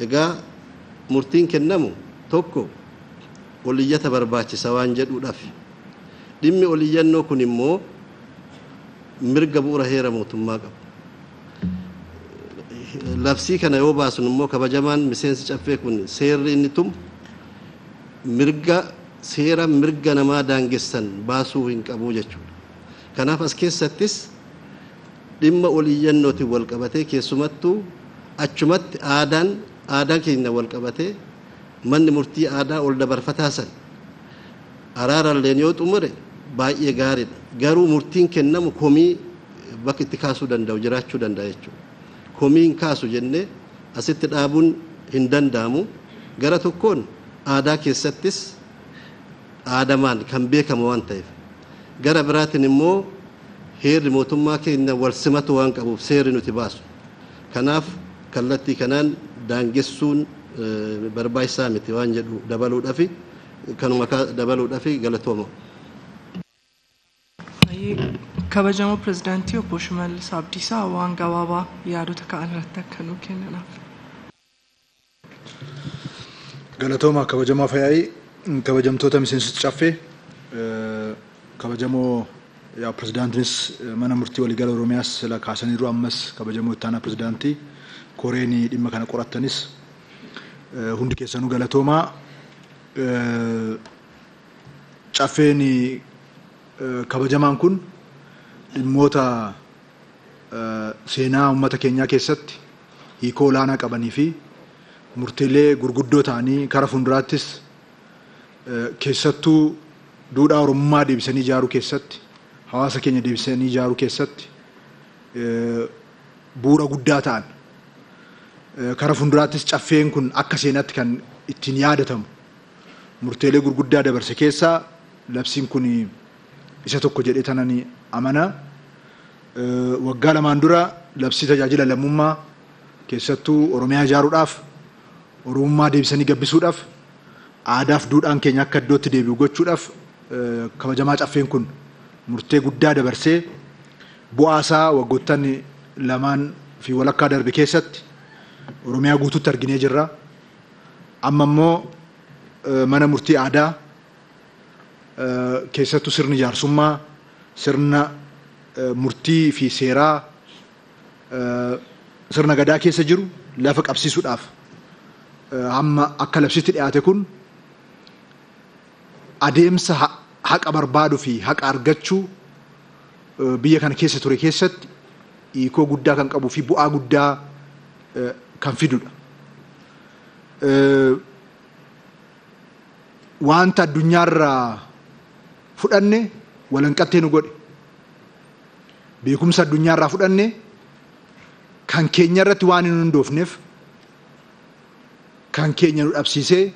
egaa murtiin kennamu tokko oliyyata barbaachisa waan jedhuudhaaf dhimmi oliyyannoo kun immoo mirga bu'uura heera mootummaa qabu. Labsii kana yoo baasun immoo kabajamaan miseensi caffee kun seerri inni tum seera mirga namaa daangessan baasuu hin qabu jechuudha. Kanaaf as keessattis dhimma oliyyannootiin wal qabatee keessumattuu achumatti aadaan keenya wal qabatee manni murtii aadaa ol dabarfataa san araaralleen yoo xumure baay'ee gaariidha. Garuu murtiin kennamu komii bakka itti kaasuu danda'u jiraachuu danda'a jechuudha. Komiin kaasu jennee asitti dhaabuun hin danda'amu. Gara tokkoon aadaa keessattis aadamaan kan beekamu waan ta'eef gara biraatiin immoo heerri mootummaa keenya wal simatu waan qabuuf seerri nuti baasu. Kanaaf kallattii kanaan daangessuun barbaachisaa miti waan jedhu dabaluudhaafi kanuma dabaluudhaafi galatooma. Kabajamoo pirezidaantii obbo Shimallis Abdiisaa waan gabaabaa yaadota ka'an irratti akka nuu kennanaaf. Galatooma kabajamaa fayyaayi kabajamtoota miseensota caffee kabajamoo yaa pirezidaantiinis mana murtii waliigala Oromiyaas sila kaasaniiru ammas kabajamoo itti aanaa pirezidaantii koreenii dhimma kana qorattanis hundi keessanuu galatoomaa. Caffeen kabajamaan kun dhimmoota seenaa uummata keenyaa keessatti hiikoo olaanaa qabanii fi murtiilee gurguddoo ta'anii karaa fuulduraattis keessattuu duudhaa Oromummaa deebisanii ijaaruu keessatti hawaasa keenya deebisanii ijaaruu keessatti bu'uura guddaa ta'an. Kara fuulduraattis caffeen kun akka seenatti kan ittiin yaadatamu murteelee gurguddaa dabarse keessaa labsiin kun isa tokko jedhee tanani amana. Waggaa lamaan dura labsii tajaajila lammummaa keessattuu Oromiyaa ijaaruudhaaf Oromummaa deebisanii gabbisuudhaaf aadaaf duudhaan keenya akka iddootti deebi'u gochuudhaaf kabajamaa caffeen kun murtee guddaa dabarsee bu'aasaa waggoottan lamaan fi walakkaa darbe keessatti Oromiyaa guutuutti arginee jirra. Amma immoo mana murtii aadaa keessattuu sirni jaarsummaa sirna murtii fi seeraa sirna gadaa keessa jiru lafa qabsiisuudhaaf amma akka labsitti dhiyaate kun adeemsa haqa barbaaduu fi haqa argachuu biyya kana keessa ture keessatti hiikoo guddaa kan qabuu fi bu'aa guddaa kan fidudha. Wanta addunyaarraa fudhanne walanqattee nu godhe. Beekumsa addunyaarraa fudhanne kan keenya irratti waan hin hundoofneef kan keenya nu dhabsiisee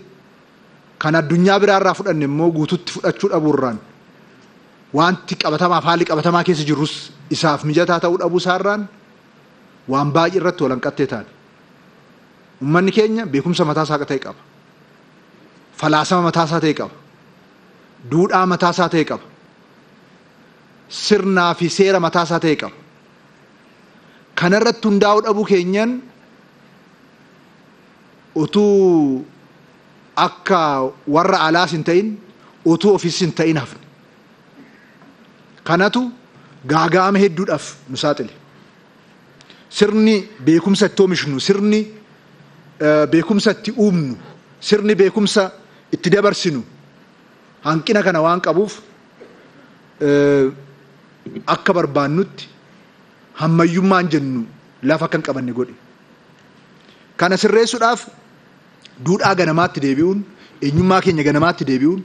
kan addunyaa biraarraa fudhanne immoo guututti fudhachuu dhabuurraan wanti qabatamaaf haalli qabatamaa keessa jirus isaaf mijataa ta'uu dhabuu isaarraan waan baay'ee irratti walanqattee taane. Uummanni keenya beekumsa mataasaa ta'e qaba. Falaasama mataasaa ta'e qaba. Duudhaa mataasaa ta'e qaba. Sirnaa fi seera mataasaa ta'e qaba. Kanarratti hundaa'uu dhabuu keenyan utuu akka warra alaas hin ta'in utuu ofiis hin ta'in hafne. Kanatu gaaga'ama hedduudhaaf nu saaxile. Sirni beekumsa itti oomishnu, sirni beekumsa itti uumnu, sirni beekumsa itti dabarsinu hanqina kana waan qabuuf akka barbaannutti hammayyummaan jennu lafa kan qabanne godhe. Kana sirreessuudhaaf duudhaa ganamaatti deebi'uun, eenyummaa keenya ganamaatti deebi'uun,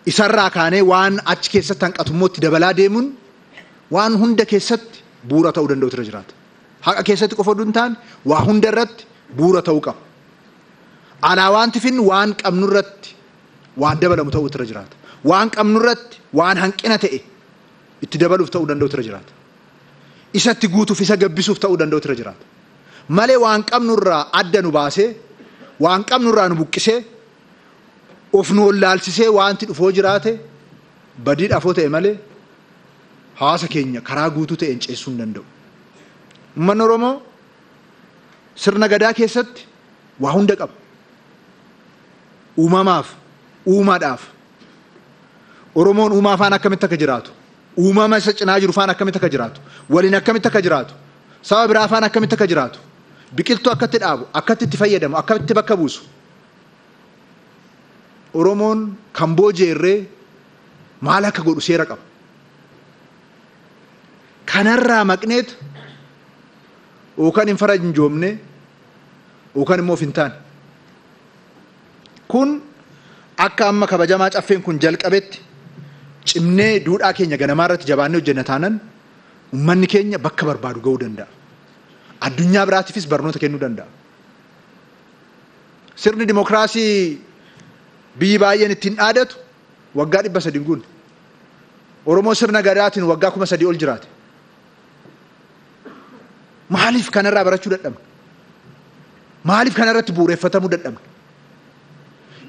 isarraa kaanee waan achi keessatti hanqatummoo itti dabalaa deemuun waan hunda keessatti bu'uura ta'uu danda'u irra jiraata. Haqa keessatti qofa osoo hin taane waa hunda irratti bu'uura ta'uu qaba. Alaa wanti finnu waan qabnu irratti waan dabalamu ta'uu irra jiraata. Waan qabnu irratti waan hanqina ta'e itti dabaluuf ta'uu danda'u irra jiraata. Isatti guutuuf isa gabbisuuf ta'uu danda'u irra jiraata. Malee waan qabnu irraa adda nu baasee waan qabnu irraa nu buqqisee of nu wallaalsisee wanti dhufoo jiraate badii dhafoo ta'e malee hawaasa keenya karaa guutuu ta'een ceessuu hin danda'u. Uummanni Oromoo sirna gadaa keessatti waa hunda qaba. Uumamaaf, uumaadhaaf. Oromoon uumaa afaan akkamitti akka jiraatu, uumama isa cinaa jiru afaan akkamitti akka jiraatu, waliin akkamitti akka jiraatu, saba biraa afaan akkamitti akka jiraatu, biqiltuu akkatti dhaabu, akkatti itti fayyadamu, akkatti bakka buusu. Oromoon kan booji'erree maal akka godhu seera qaba. Kanarraa maqneet yookaan hin farajinjoomne yookaan immoo of hin taane. Kun akka amma kabajamaa caffeen kun jalqabetti cimnee duudhaa keenya ganamaa irratti jabaannee hojjenna taanan uummanni keenya bakka barbaadu ga'uu danda'a. Addunyaa biraatiifis barnoota kennuu danda'a. Sirni dimokiraasii biyyi baay'een ittiin dhaadatu waggaa 300 guunne. Oromoo sirna gadaatiin waggaa 3,000 ol jiraate. Maaliif kanarraa barachuu dadhabne? Maaliif kanarratti bu'uureffatamuu dadhabne?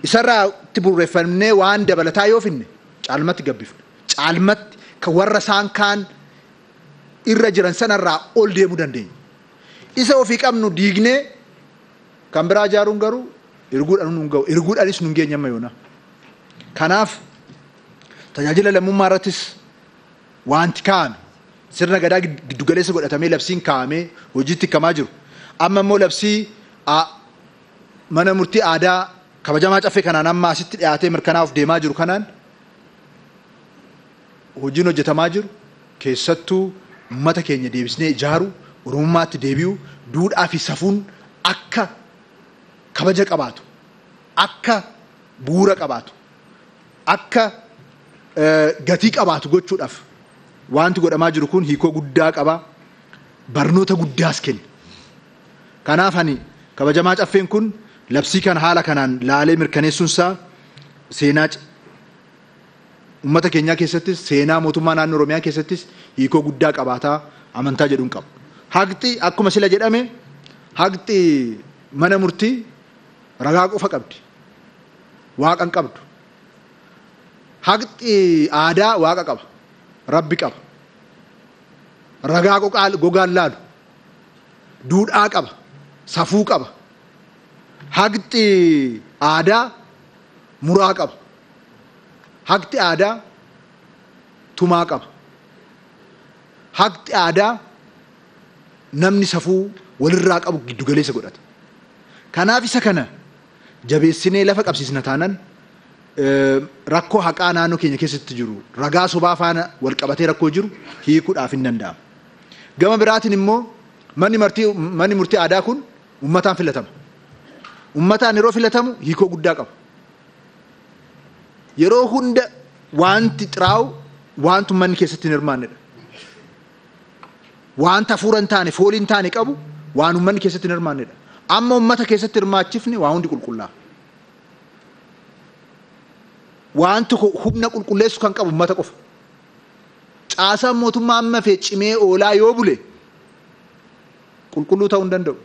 Isarraa itti bu'uureffannee waan dabalataa yoo finne caalmatti gabbifne. Caalmatti kan warra isaan kaan irra jiran sanarraa ol deemuu dandeenya. Isa ofii qabnu diignee kan biraa ijaaruun garuu erguudhaan nu ga'u. Erguudhaanis nu geenya amma yoona. Kanaaf tajaajila lammummaa irrattis wanti kaa'ame sirna gadaa giddugaleessa godhatamee labsiin kaa'amee hojiitti hiikamaa jiru. Amma immoo labsii mana murtii aadaa kabajamaa caffee kanaan amma asitti dhiyaatee mirkanaa'uuf deemaa jiru kanaan hojiin hojjetamaa jiru keessattuu uummata keenya deebisnee ijaaru, oromummaatti deebi'u, duudhaa fi safuun akka kabaja qabaatu, akka bu'uura qabaatu, akka gatii qabaatu gochuudhaaf wanti godhamaa jiru kun hiikoo guddaa qaba. Barnoota guddaas kenna. Kanaaf ani kabajamaa caffeen kun labsii kan haala kanaan laalee mirkaneessuunsaa seenaa uummata keenyaa keessattis seenaa mootummaa naannoo Oromiyaa keessattis hiikoo guddaa qabaataa amantaa jedhuun qaba. Haqxi akkuma sila jedhame haqxi mana murtii ragaa qofa qabdi. Waaqa hin qabdu. Haqxi aadaa waaqa qaba. Rabbi qaba. Ragaa gogaan laalu. Duudhaa qaba. Safuu qaba. Haqxi aadaa muraa qaba. Haqxi aadaa tumaa qaba. Haqxi aadaa namni safuu walirraa qabu giddugaleessa godhata. Kanaaf isa kana jabeessinee lafa qabsiisna taanaan rakkoo haqaa naannoo keenya keessatti jiru ragaa sobaa faana wal qabatee rakkoo jiru hiikuudhaaf hin danda'amu. Gama biraatiin immoo manni murtii aadaa kun uummataan filatama. Uummataan yeroo filatamu hiikoo guddaa qaba. Yeroo hunda wanti xiraa'u wanti uummanni keessatti hin hirmaannedha. Wanta hafuura hin taane foolii hin taane qabu waan uummanni keessatti hin hirmaannedha. Amma uummata keessatti hirmaachifni waa hundi qulqullaa'a. Wanti humna qulqulleessu kan qabu uummata qofa. Caasaan mootummaa amma fee cimee oolaa yoo bule qulqulluu ta'uu hin danda'u.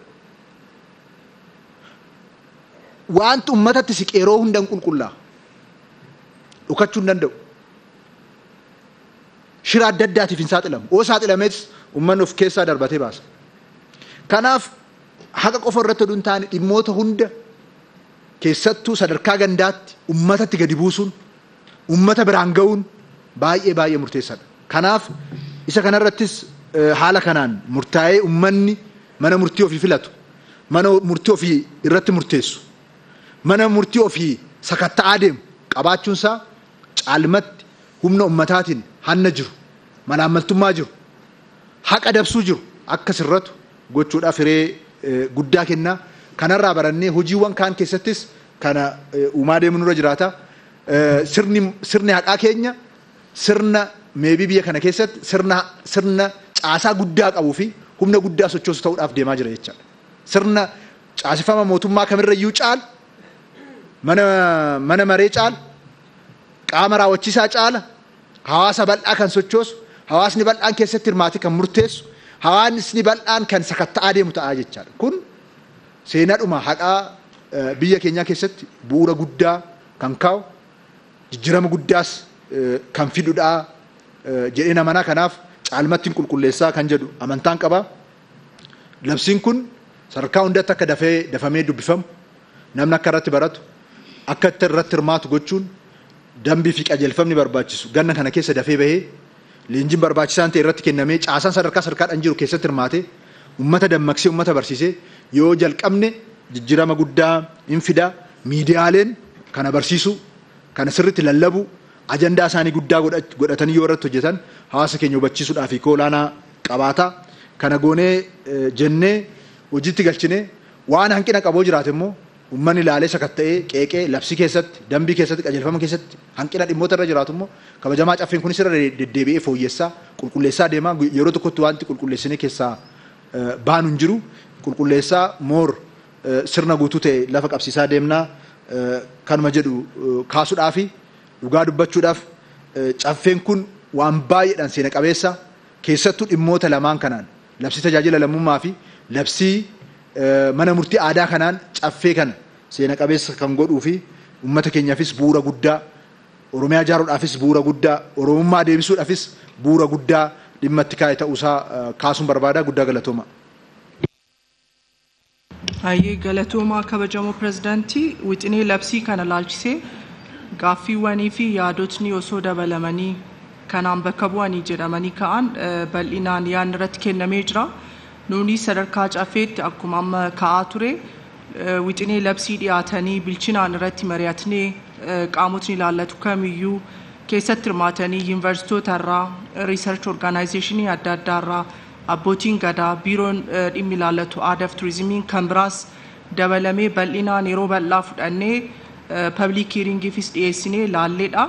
Wanti uummatatti siqeeroo hunda hin qulqullaa'a. Dhukachuu hin danda'u. Shira adda addaatiif hin saaxilamu. Oo saaxilamees uummanni of keessaa darbatee baasa. Kanaaf haqa qofa irratti oduu hin taane dhimmoota hunda keessattuu sadarkaa gandaatti uummatatti gadi buusuun uummata biraan ga'uun baay'ee murteessaadha. Kanaaf isa kanarrattis haala kanaan murtaa'ee uummanni mana murtii ofii filatu, mana murtii ofii irratti murteessu, mana murtii ofii sakatta'aa deemu qabaachuunsaa caalmatti humna uummataatiin hanna jiru, malaammaltummaa jiru, haqa dabsuu jiru akka sirratu gochuudhaaf hiree guddaa kennaa. Kanarraa barannee hojiiwwan kaan keessattis kana uumaa deemu nurra jiraata. Sirni haqaa keenya sirna meebii biyya kana keessatti sirna caasaa guddaa qabuu fi humna guddaa sochoosu ta'uudhaaf deemaa jira jechaadha. Sirna caasifama mootummaa kamirrayyuu caala, mana maree caala, qaama raawwachiisaa caala, hawaasa bal'aa kan sochoosu, hawaasni bal'aan keessatti hirmaatee kan murteessu, hawaasni bal'aan kan sakatta'aa deemu ta'aa jechaadha. Kun seenaadhuma haqaa biyya keenyaa keessatti bu'uura guddaa kan kaa'u jijjiirama guddaas kan fidudha jedhee namanaa. Kanaaf caalmattiin qulqulleessaa kan jedhu amantaan qaba. Labsiin kun sadarkaa hundatti akka dafamee dubbifamu, namni akka irratti baratu, akka irratti hirmaatu gochuun dambii fi qajeelfamni barbaachisu ganna kana keessa dafee bahee leenjiin barbaachisaan ta'e irratti kennamee caasaan sadarkaadhaan jiru keessatti hirmaatee uummata dammaqsee uummata barsiisee yoo jalqabne jijjiirama guddaa hin fida. Miidiyaaleen kana barsiisu, kana sirriitti lallabu, ajandaa isaanii guddaa godhatanii yoo irratti hojjetan hawaasa keenya hubachiisuudhaaf hiikoo olaanaa qabaata. Kana goonee jennee hojiitti galchinee waan hanqina qaboo jiraate immoo uummanni ilaalee sakatta'ee qeeqee labsii keessatti, dambii keessatti, qajeelfama keessatti hanqina dhimmoota irra jiraatu immoo kabajamaa caffeen kunis irra deddeebi'ee fooyyessaa qulqulleessaa deemaa. Yeroo tokkotti wanti qulqulleessinee keessaa baanu hin jiru. Qulqulleessaa moor sirna guutuu ta'e lafa qabsiisaa deemnaa kanuma jedhu kaasuudhaa fi dhugaa dubbachuudhaaf caffeen kun waan baay'eedhaan seena qabeessa keessattuu dhimmoota lamaan kanaan labsii tajaajila lammummaa fi labsii mana murtii aadaa kanaan caffee kana seena qabeessa kan godhuu fi uummata keenyaafis bu'uura guddaa, Oromiyaa ijaaruudhaafis bu'uura guddaa, Oromummaa deebisuudhaafis bu'uura guddaa dhimma itti kaa'e ta'uusaa kaasuun barbaada. Guddaa galatooma. Hayyee galatoomaa kabajamoo pirezidaantii, wixinee labsii kana laalchisee gaaffiiwwanii fi yaadotni osoo dabalamanii kanaan bakka bu'anii jedhamanii ka'an bal'inaan yaadni irratti kennamee jira. Nuuni sadarkaa caffeetti akkuma amma ka'aa ture wixinee labsii dhiyaatanii bilchinaan irratti mari'atnee qaamotni ilaallatu kamiyyuu keessatti hirmaatanii yuunivarsiitoota irraa, riisarch orgaanaayzeeshinii adda addaa irraa, abbootiin gadaa, biiroon dhimmi ilaallatu aadaa fi turizimiin kan biraas dabalamee bal'inaan yeroo bal'aa fudhannee public hearingifis dhiyeessinee laalleedha.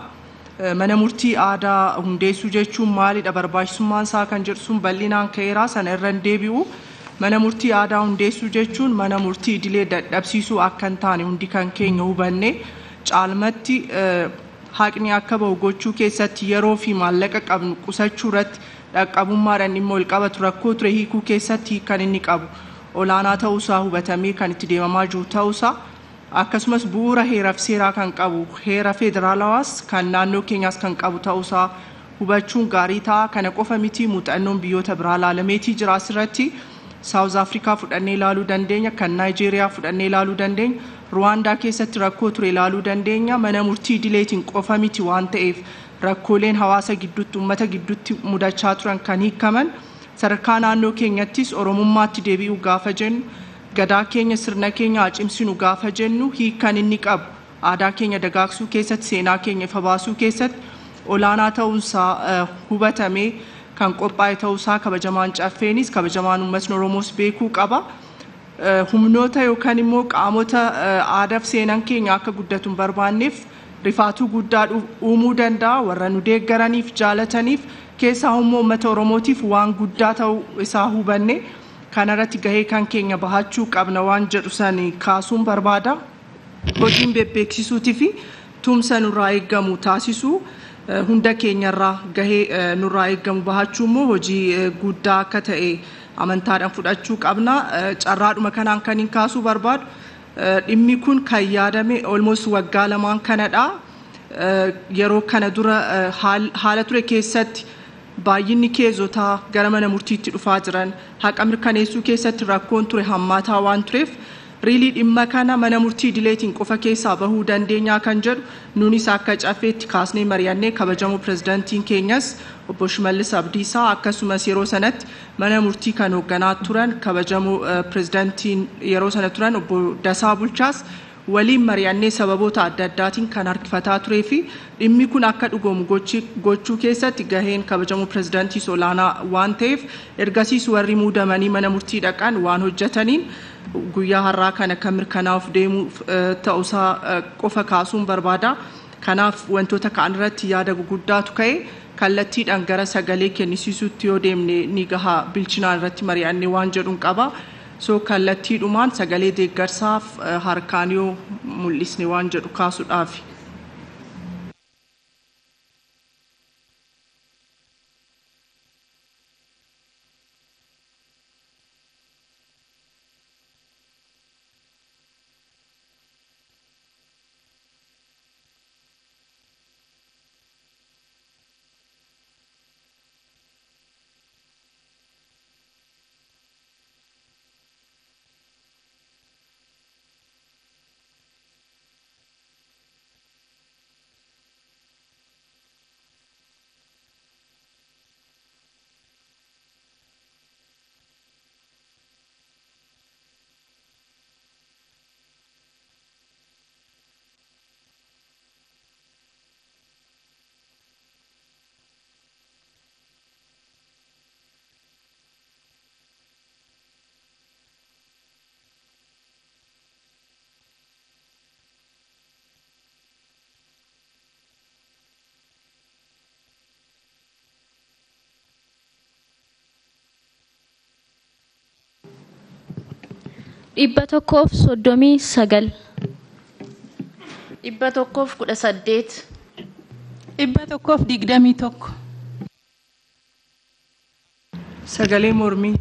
Mana murtii aadaa hundeessuu jechuun maalidha barbaachisummaan isaa kan jedhu sun bal'inaan ka'eera sana irra hin deebi'u. Mana murtii aadaa hundeessuu jechuun mana murtii idilee dadhabsiisuu akka hin taane hundi kan keenya hubanne caalmatti haqni akka bahu gochuu keessatti yeroo fi maallaqa qabnu qusachuu irratti dhaqqabummaadhaan dhimma ol qabatu rakkoo ture hiikuu keessatti kan inni qabu olaanaa ta'uusaa hubatamee kan itti deemamaa jiru ta'uusaa akkasumas bu'uura heeraaf seeraa kan qabu heera federaalawaas kan naannoo keenyaas kan qabu ta'uusaa hubachuun gaarii ta'a. Kana qofa miti muuxannoon biyyoota biraa laalameetii jira asirratti. South Africa fudhannee ilaaluu dandeenya, kan Nigeria fudhannee ilaaluu dandeenya, Rwanda keessatti rakkoo ture ilaaluu dandeenya. Mana murtii idileetiin qofa miti waan ta'eef rakkooleen hawaasa gidduutti uummata gidduutti mudachaa turan kan hiikaman sadarkaa naannoo keenyattis oromummaatti deebi'uu gaafa jennu gadaa keenya sirna keenya cimsinu gaafa jennu hiikan inni qabu aadaa keenya dagaagsuu keessatti seenaa keenya ifa baasuu keessatti olaanaa ta'uunsaa hubatamee kan qophaa'e ta'uusaa kabajamaan caffeenis kabajamaan uummatni Oromoos beekuu qaba. Humnoota yookaan immoo qaamota aadaaf seenaan keenya akka guddatu hin barbaanneef rifaatuu guddaa uumuu danda'a. Warra nu deeggaraniif jaalataniif keessaa immoo uummata Oromootiif waan guddaa ta'uu isaa hubanne kanarratti gahee kan keenya bahachuu qabna waan jedhu sani kaasuun barbaada. Hojiin beeksisuutii fi tumsa nurraa eeggamu taasisuu hunda keenyarraa gahee nurraa eeggamu bahachuu immoo hojii guddaa akka ta'e amantaadhaan fudhachuu qabna. Carraadhuma kanaan kan hin kaasuu barbaadu dhimmi kun kan yaadame almost waggaa lamaan kanadha. Yeroo kana dura haala ture keessatti baay'inni keezotaa gara mana murtiitti dhufaa jiran haqa mirkaneessuu keessatti rakkoon ture hammaataa waan tureef riilii dhimma kana mana murtii idileetiin qofa keessaa bahuu dandeenyaa kan jedhu nuunis akka caffeetti kaasnee mari'annee kabajamoo pirezidaantiin keenyas obbo Shimallis Abdiisaa akkasumas yeroo sanatti mana murtii kan hoogganaa turan kabajamoo pirezidaantiin yeroo sana turan obbo Dasaa Bulchaas waliin mari'annee sababoota adda addaatiin kan harkifataa turee fi dhimmi kun akka dhugoomu gochuu keessatti gaheen kabajamoo pirezidaantii olaanaa waan ta'eef ergasiis warri muudamanii mana murtii dhaqan waan hojjetaniin guyyaa har'aa kana kan mirkanaa'uuf deemu ta'uusaa qofa kaasuun barbaada. Kanaaf wantoota kaan irratti yaada guguddaatu ka'e kallattiidhaan gara sagalee kennisiisuutti yoo deemne ni gaha bilchinaan irratti mari'annee waan jedhuun qaba. So kallattiidhumaan sagalee deeggarsaaf harkaan yoo mul'isne waan jedhu kaasuudhaafi. Dhibba tokkoof 39. Dhibba tokkoof 18. Dhibba tokkoof 21. Sagalee mormii.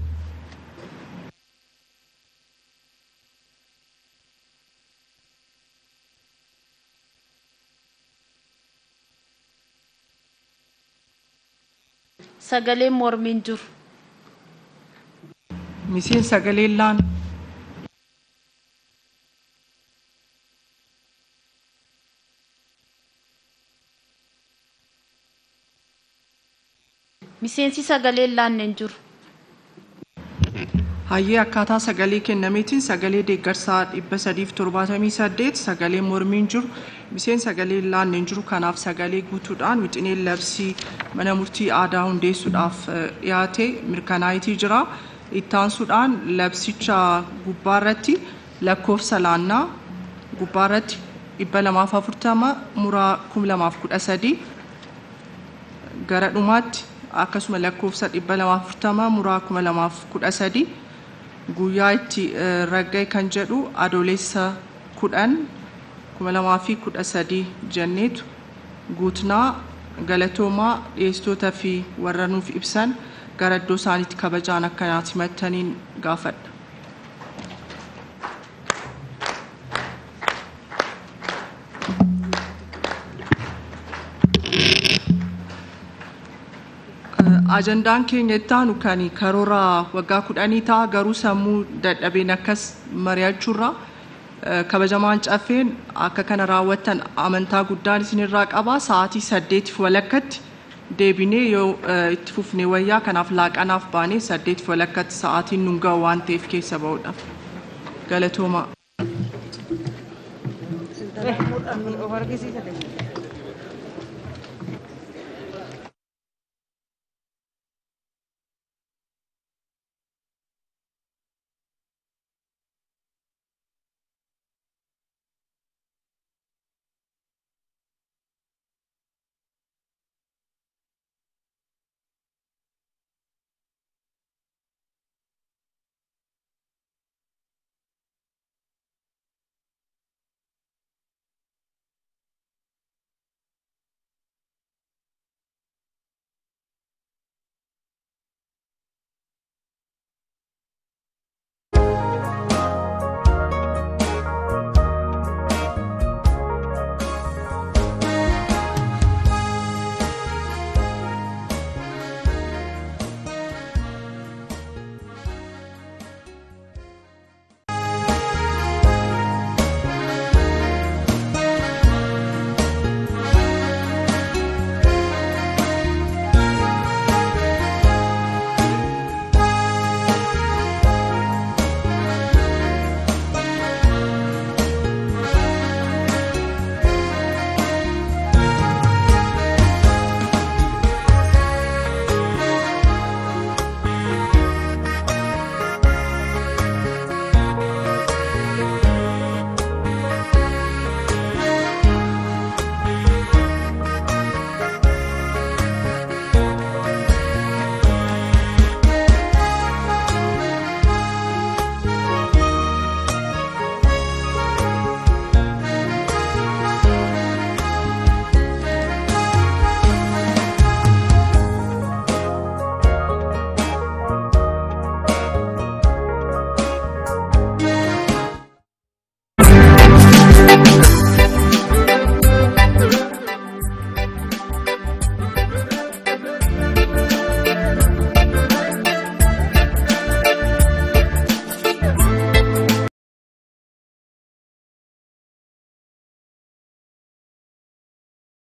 Sagalee mormiin jiru. Misiin sagalee laan. Miseensi sagalee laanneen jiru. Hayyee akkaataa sagalee kennameetiin sagalee deeggarsaa 378 sagalee mormiin jiru miseen sagalee laanneen jiru kanaaf sagalee guutuudhaan wixineen labsii mana murtii aadaa hundeessuudhaaf dhiyaate mirkanaayitii jira. Ittaansuudhaan labsicha gubbaarratti lakkoofsa laannaa gubbaarratti 240 muraa 2013 gara dhumaatti akkasuma lakkoofsa 240 muraa 2013 guyyaa itti ragga'e kan jedhu adoolessa 10 2013 jenneetu guutnaa galatoomaa dhiyeessitoota fi warra nuuf ibsan gara iddoo isaaniitti kabajaan akka simattaniin gaafadha. Ajandaan keenya itti aanu kan karoora waggaa 10 ta'a garuu sammuu dadhabeen akkas mari'achuurra kabajamaan caffeen akka kana raawwattan amantaa guddaan isinirraa qaba. Sa'aatii 8 walakkatti deebinee yoo itti fufnee wayyaa kanaaf laaqanaaf baanee 8 walakkatti sa'aatiin nun ga'u waan ta'eef keessa ba'uudhaaf. Galatoomaa.